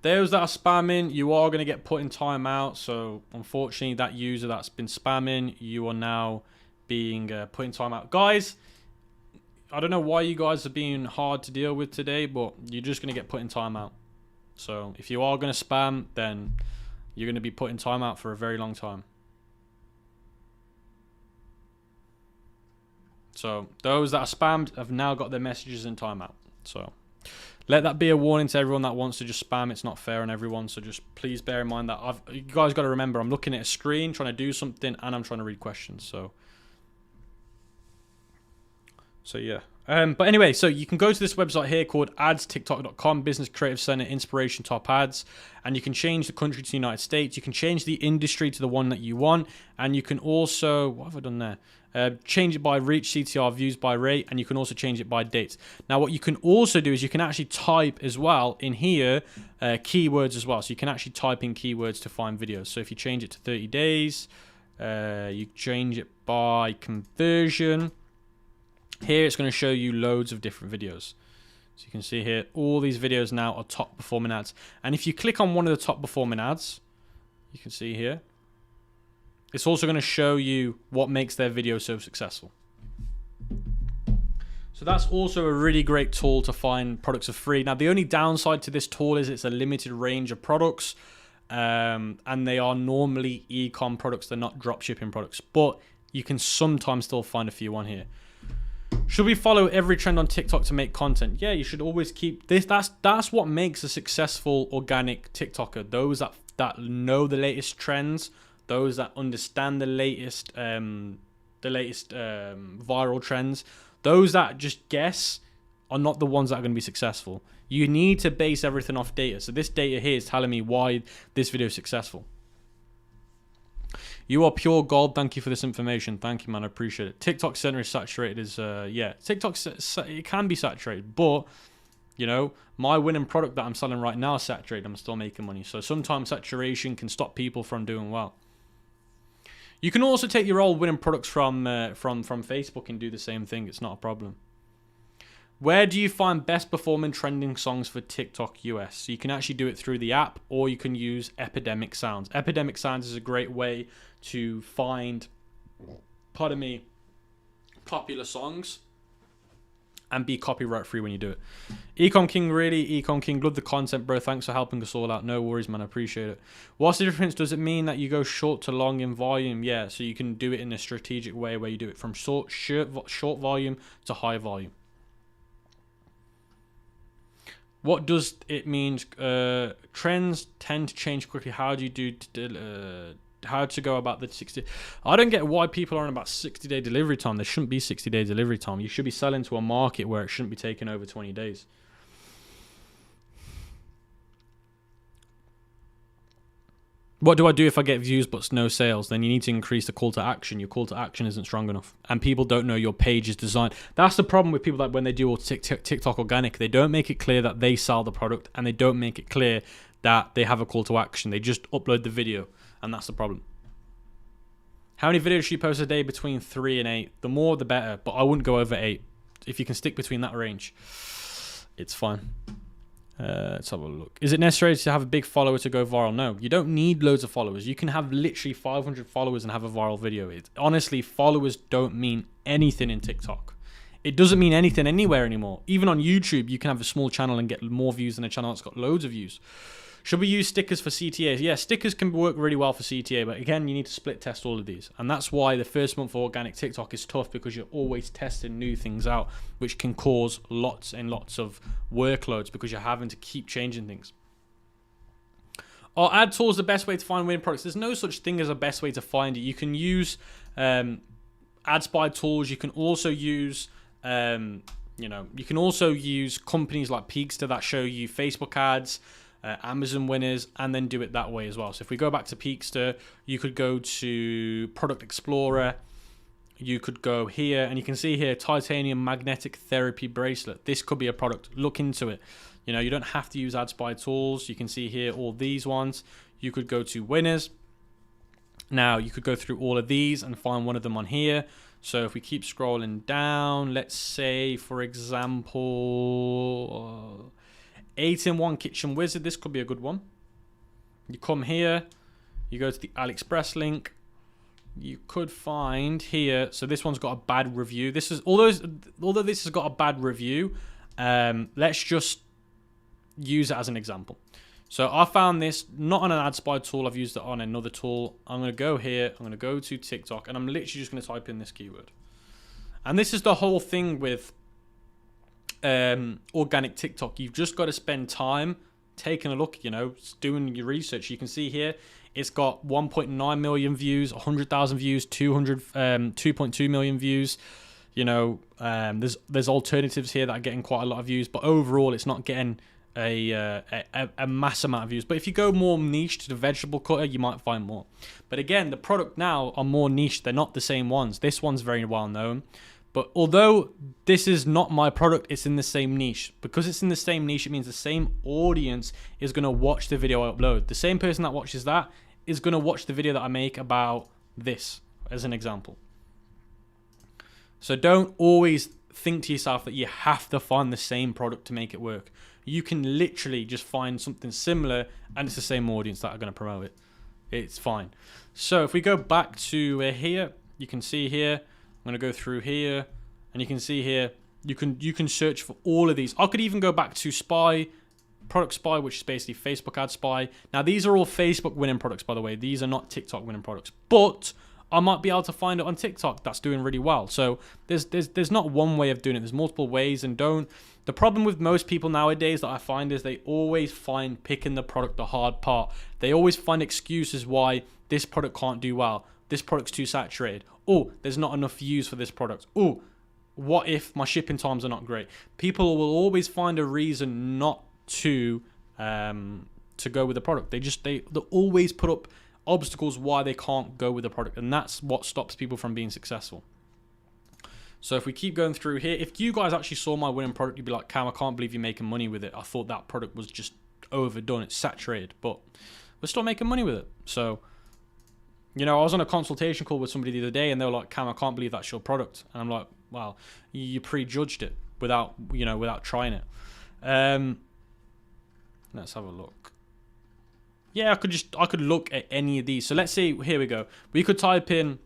Those that are spamming, you are going to get put in timeout. So, unfortunately, that user that's been spamming, you are now being put in timeout. Guys, I don't know why you guys are being hard to deal with today, but you're just going to get put in timeout. So, if you are going to spam, then you're going to be put in timeout for a very long time. So, those that are spammed have now got their messages in timeout. So, let that be a warning to everyone that wants to just spam. It's not fair on everyone. So, just please bear in mind that you guys got to remember, I'm looking at a screen, trying to do something, and I'm trying to read questions. So yeah. But anyway, so you can go to this website here called adstiktok.com, Business Creative Center, Inspiration Top Ads, and you can change the country to the United States. You can change the industry to the one that you want, and you can also, what have I done there? Change it by reach, CTR, views by rate, and you can also change it by dates. Now, what you can also do is you can actually type as well in here keywords as well. So you can actually type in keywords to find videos. So if you change it to 30 days, you change it by conversion. Here it's going to show you loads of different videos. So you can see here, all these videos now are top performing ads. And if you click on one of the top performing ads, you can see here, it's also going to show you what makes their video so successful. So that's also a really great tool to find products for free. Now, the only downside to this tool is it's a limited range of products. And they are normally ECOM products. They're not dropshipping products. But you can sometimes still find a few on here. Should we follow every trend on TikTok to make content? Yeah, you should always keep this. That's what makes a successful organic TikToker. Those that know the latest trends, those that understand the latest viral trends, those that just guess are not the ones that are going to be successful. You need to base everything off data. So this data here is telling me why this video is successful. You are pure gold. Thank you for this information. Thank you, man. I appreciate it. TikTok center is saturated. Yeah, TikTok it can be saturated, but you know, my winning product that I'm selling right now is saturated. I'm still making money. So sometimes saturation can stop people from doing well. You can also take your old winning products from Facebook and do the same thing. It's not a problem. Where do you find best performing trending songs for TikTok US? So you can actually do it through the app, or you can use Epidemic Sounds. Epidemic Sounds is a great way to find, pardon me, popular songs and be copyright free when you do it. Ecom King, really, Ecom King, love the content, bro. Thanks for helping us all out. No worries, man. I appreciate it. What's the difference? Does it mean that you go short to long in volume? Yeah, so you can do it in a strategic way where you do it from short volume to high volume. What does it mean? Trends tend to change quickly. How do you do? How to go about the 60? I don't get why people are on about 60-day delivery time. There shouldn't be 60-day delivery time. You should be selling to a market where it shouldn't be taking over 20 days. What do I do if I get views but no sales? Then you need to increase the call to action. Your call to action isn't strong enough. And people don't know your page is designed. That's the problem with people that when they do all TikTok organic, they don't make it clear that they sell the product, and they don't make it clear that they have a call to action. They just upload the video, and that's the problem. How many videos should you post a day? Between 3 and 8. The more, the better, but I wouldn't go over 8. If you can stick between that range, it's fine. Let's have a look. Is it necessary to have a big follower to go viral? No, you don't need loads of followers. You can have literally 500 followers and have a viral video. Honestly, followers don't mean anything in TikTok. It doesn't mean anything anywhere anymore. Even on YouTube, you can have a small channel and get more views than a channel that's got loads of views. Should we use stickers for CTAs? Yeah, stickers can work really well for CTA, but again, you need to split test all of these. And that's why the first month for organic TikTok is tough, because you're always testing new things out, which can cause lots and lots of workloads because you're having to keep changing things. Are ad tools the best way to find winning products? There's no such thing as a best way to find it. You can use ad spy tools. You can also use you can also use companies like Peakster that show you Facebook ads. Amazon winners, and then do it that way as well. So if we go back to Peakster, you could go to Product Explorer, you could go here, and you can see here, titanium magnetic therapy bracelet. This could be a product. Look into it. You know, you don't have to use AdSpy tools. You can see here all these ones. You could go to winners. Now you could go through all of these and find one of them on here. So if we keep scrolling down, let's say, for example, 8-in-1 Kitchen Wizard. This could be a good one. You come here, you go to the AliExpress link. You could find here. So this one's got a bad review. This is although this has got a bad review. Let's just use it as an example. So I found this not on an AdSpy tool. I've used it on another tool. I'm going to go here. I'm going to go to TikTok, and I'm literally just going to type in this keyword. And this is the whole thing with organic TikTok. You've just got to spend time taking a look, you know, doing your research. You can see here it's got 1.9 million views, 100,000 views, 2.2 million views. You know, there's alternatives here that are getting quite a lot of views, but overall it's not getting a mass amount of views. But if you go more niche to the vegetable cutter, you might find more. But again, the product now are more niche. They're not the same ones. This one's very well known. But although this is not my product, it's in the same niche. Because it's in the same niche, it means the same audience is going to watch the video I upload. The same person that watches that is going to watch the video that I make about this, as an example. So don't always think to yourself that you have to find the same product to make it work. You can literally just find something similar and it's the same audience that are going to promote it. It's fine. So if we go back to here, you can see here, I'm going to go through here, and you can see here, you can search for all of these. I could even go back to Product Spy, which is basically Facebook Ad Spy. Now these are all Facebook winning products, by the way. These are not TikTok winning products, but I might be able to find it on TikTok that's doing really well. So there's not one way of doing it. There's multiple ways, and the problem with most people nowadays that I find is they always find picking the product the hard part. They always find excuses why this product can't do well. This product's too saturated. Oh, there's not enough views for this product. Oh, what if my shipping times are not great? People will always find a reason not to go with the product. They always put up obstacles why they can't go with the product, and that's what stops people from being successful. So if we keep going through here, if you guys actually saw my winning product, you'd be like, Cam, I can't believe you're making money with it. I thought that product was just overdone, it's saturated, but we're still making money with it. So, you know, I was on a consultation call with somebody the other day, and they were like, Cam, I can't believe that's your product. And I'm like, well, you prejudged it without trying it. Let's have a look. Yeah, I could look at any of these. So let's see, here we go. We could type in,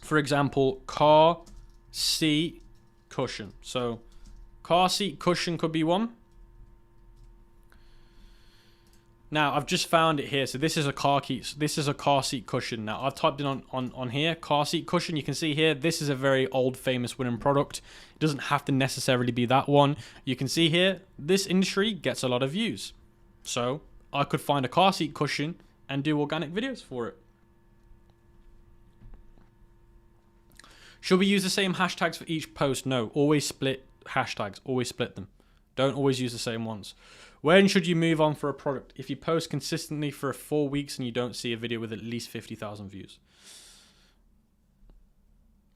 for example, car seat cushion. So car seat cushion could be one. Now I've just found it here. So this is a car seat cushion. Now I've typed in on here, car seat cushion. You can see here, this is a very old famous winning product. It doesn't have to necessarily be that one. You can see here, this industry gets a lot of views. So I could find a car seat cushion and do organic videos for it. Should we use the same hashtags for each post? No, always split hashtags, always split them. Don't always use the same ones. When should you move on for a product? If you post consistently for 4 weeks and you don't see a video with at least 50,000 views.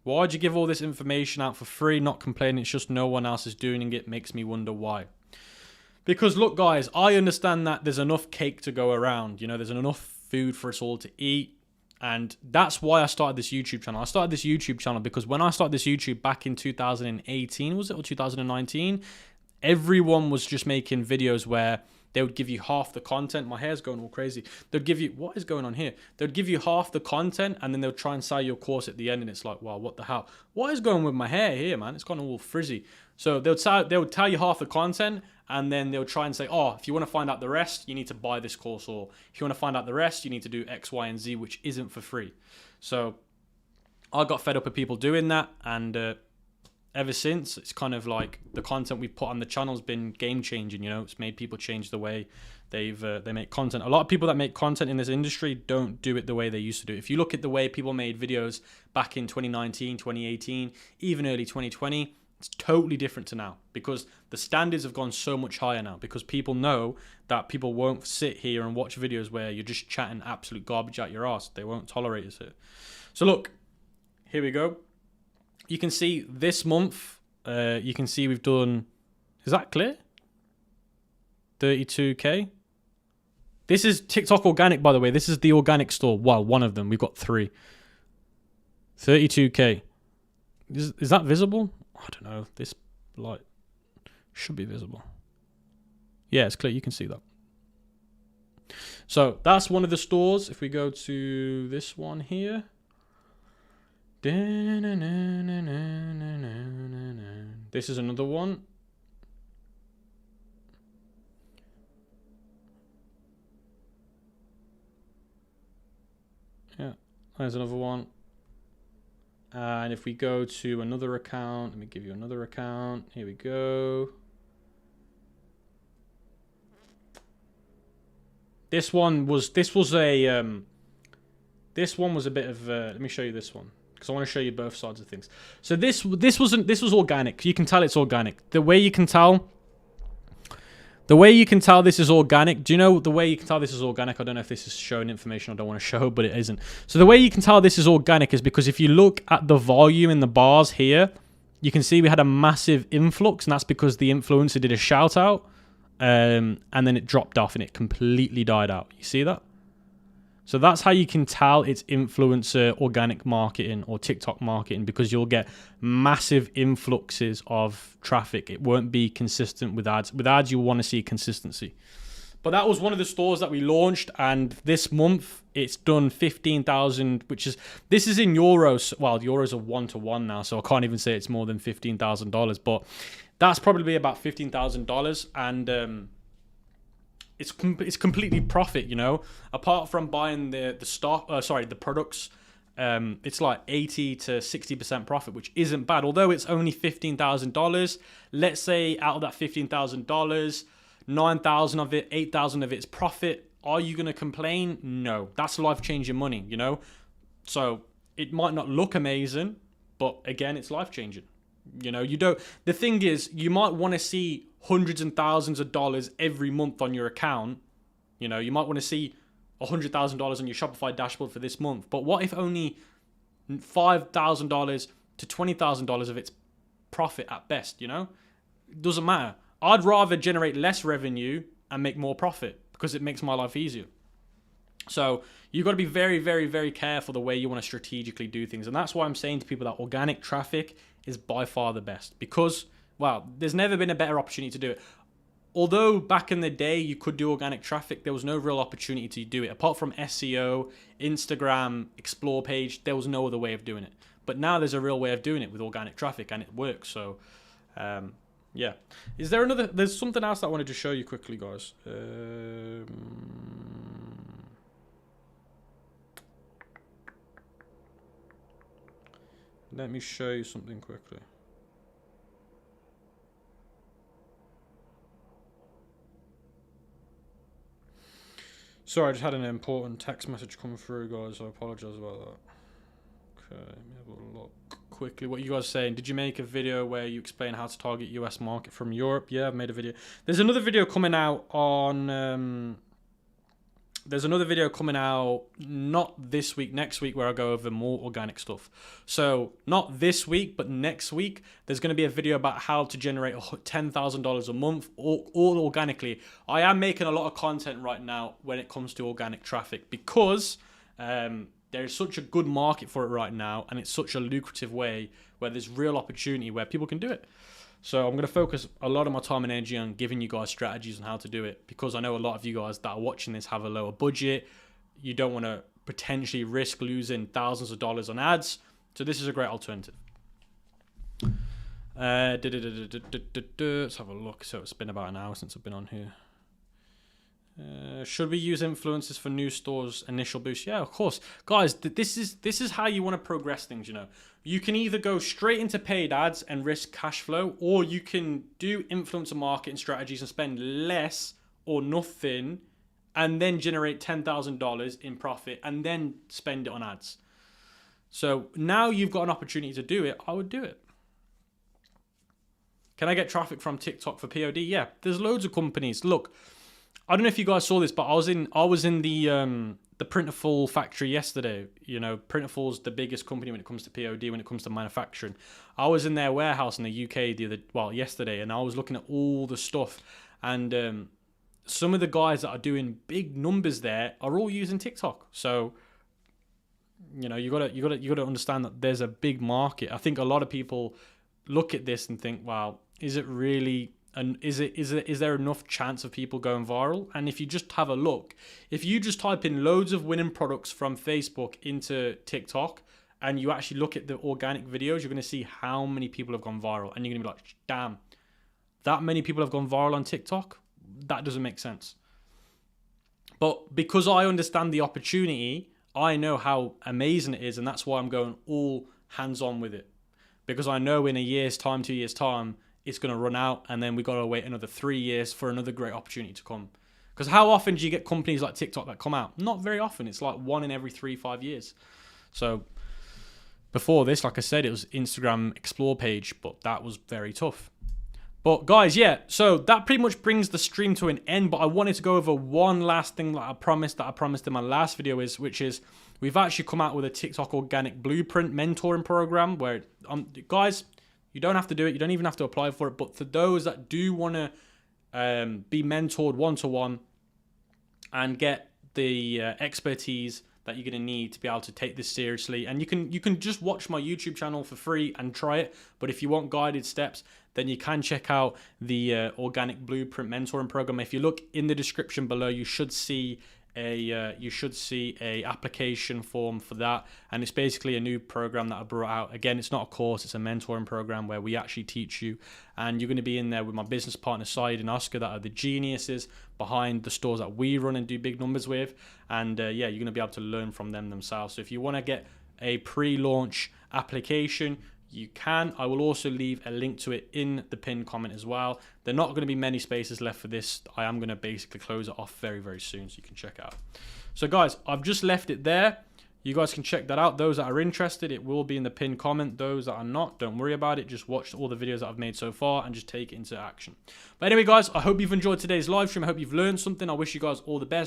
Why'd you give all this information out for free? Not complaining, it's just no one else is doing it. Makes me wonder why. Because look, guys, I understand that there's enough cake to go around. You know, there's enough food for us all to eat. And that's why I started this YouTube channel. I started this YouTube channel because when I started this YouTube back in 2018, was it, or 2019? Everyone was just making videos where they would give you half the content. My hair's going all crazy. They'd give you, what is going on here? They'd give you half the content and then they'll try and sell your course at the end. And it's like, wow, what the hell? What is going on with my hair here, man? It's gone all frizzy. So they would tell you half the content and then they'll try and say, oh, if you want to find out the rest, you need to buy this course. Or if you want to find out the rest, you need to do X, Y, and Z, which isn't for free. So I got fed up with people doing that. And ever since, it's kind of like the content we've put on the channel has been game changing. You know, it's made people change the way they make content. A lot of people that make content in this industry don't do it the way they used to do it. If you look at the way people made videos back in 2019, 2018, even early 2020, It's totally different to now because the standards have gone so much higher now because people know that people won't sit here and watch videos where you're just chatting absolute garbage out your ass. They won't tolerate it. So look, here we go. You can see this month, you can see we've done, is that clear? 32K. This is TikTok organic, by the way. This is the organic store. Wow, one of them. We've got 3. 32K. Is that visible? I don't know. This light should be visible. Yeah, it's clear. You can see that. So that's one of the stores. If we go to this one here. This is another one. Yeah, there's another one. And if we go to another account, let me give you another account. Here we go. This one was a bit of let me show you this one because I want to show you both sides of things. So this was organic. You can tell it's organic. The way you can tell this is organic. Do you know the way you can tell this is organic? I don't know if this is showing information I don't want to show, but it isn't. So the way you can tell this is organic is because if you look at the volume in the bars here, you can see we had a massive influx, and that's because the influencer did a shout out, and then it dropped off and it completely died out. You see that? So that's how you can tell it's influencer organic marketing or TikTok marketing, because you'll get massive influxes of traffic. It won't be consistent with ads. With ads, you want to see consistency. But that was one of the stores that we launched, and this month it's done 15,000, this is in euros. Well, the euros are 1-to-1 now, so I can't even say it's more than $15,000, but that's probably about $15,000, and it's completely profit, you know. Apart from buying the products, it's like 80 to 60% profit, which isn't bad. Although it's only $15,000. Let's say out of that $15,000, 9,000 of it, 8,000 of it's profit. Are you gonna complain? No, that's life-changing money, you know. So it might not look amazing, but again, it's life-changing. You know, the thing is, you might want to see hundreds and thousands of dollars every month on your account. You know, you might want to see $100,000 on your Shopify dashboard for this month. But what if only $5,000 to $20,000 of it's profit at best, you know? It doesn't matter. I'd rather generate less revenue and make more profit because it makes my life easier. So you've got to be very, very, very careful the way you want to strategically do things. And that's why I'm saying to people that organic traffic is by far the best, because, well, there's never been a better opportunity to do it. Although back in the day you could do organic traffic, there was no real opportunity to do it. Apart from SEO, Instagram, Explore page, there was no other way of doing it. But now there's a real way of doing it with organic traffic, and it works. So, yeah. There's something else that I wanted to show you quickly, guys. Let me show you something quickly. Sorry, I just had an important text message come through, guys. I apologize about that. Okay, let me have a look quickly. What you guys saying? Did you make a video where you explain how to target US market from Europe? Yeah, I've made a video. There's another video coming out on... There's another video coming out not this week, next week, where I go over more organic stuff. So not this week, but next week, there's going to be a video about how to generate $10,000 a month all organically. I am making a lot of content right now when it comes to organic traffic, because there's such a good market for it right now, and it's such a lucrative way where there's real opportunity where people can do it. So I'm going to focus a lot of my time and energy on giving you guys strategies on how to do it, because I know a lot of you guys that are watching this have a lower budget. You don't want to potentially risk losing thousands of dollars on ads. So this is a great alternative. Let's have a look. So it's been about an hour since I've been on here. Should we use influencers for new stores initial boost? Yeah, of course, guys. This is how you want to progress things. You know, you can either go straight into paid ads and risk cash flow, or you can do influencer marketing strategies and spend less or nothing, and then generate $10,000 in profit, and then spend it on ads. So now you've got an opportunity to do it. I would do it. Can I get traffic from TikTok for POD? Yeah, there's loads of companies. Look, I don't know if you guys saw this, but I was in the Printful factory yesterday. You know, Printful's the biggest company when it comes to POD, when it comes to manufacturing. I was in their warehouse in the UK yesterday, and I was looking at all the stuff, and some of the guys that are doing big numbers there are all using TikTok. So, you know, you gotta understand that there's a big market. I think a lot of people look at this and think, wow, is it really? And is there enough chance of people going viral? And if you just have a look, if you just type in loads of winning products from Facebook into TikTok, and you actually look at the organic videos, you're going to see how many people have gone viral, and you're going to be like, damn, that many people have gone viral on TikTok? That doesn't make sense. But because I understand the opportunity, I know how amazing it is, and that's why I'm going all hands on with it. Because I know in a year's time, 2 years' time, it's going to run out, and then we got to wait another 3 years for another great opportunity to come. Because how often do you get companies like TikTok that come out? Not very often. It's like one in every 3-5 years. So before this, like I said, it was Instagram Explore page, but that was very tough. But guys, yeah, so that pretty much brings the stream to an end. But I wanted to go over one last thing that I promised in my last video, which is we've actually come out with a TikTok organic blueprint mentoring program where, guys, you don't have to do it. You don't even have to apply for it. But for those that do want to be mentored one-to-one and get the expertise that you're going to need to be able to take this seriously, and you can just watch my YouTube channel for free and try it. But if you want guided steps, then you can check out the organic blueprint mentoring program. If you look in the description below, you should see a application form for that, and it's basically a new program that I brought out. Again, it's not a course, it's a mentoring program where we actually teach you, and you're going to be in there with my business partner Said and Oscar, that are the geniuses behind the stores that we run and do big numbers with, and yeah, you're going to be able to learn from them themselves. So if you want to get a pre-launch application, you can. I will also leave a link to it in the pinned comment as well. There are not going to be many spaces left for this. I am going to basically close it off very, very soon, so you can check it out. So guys, I've just left it there. You guys can check that out. Those that are interested, it will be in the pinned comment. Those that are not, don't worry about it. Just watch all the videos that I've made so far and just take it into action. But anyway, guys, I hope you've enjoyed today's live stream. I hope you've learned something. I wish you guys all the best.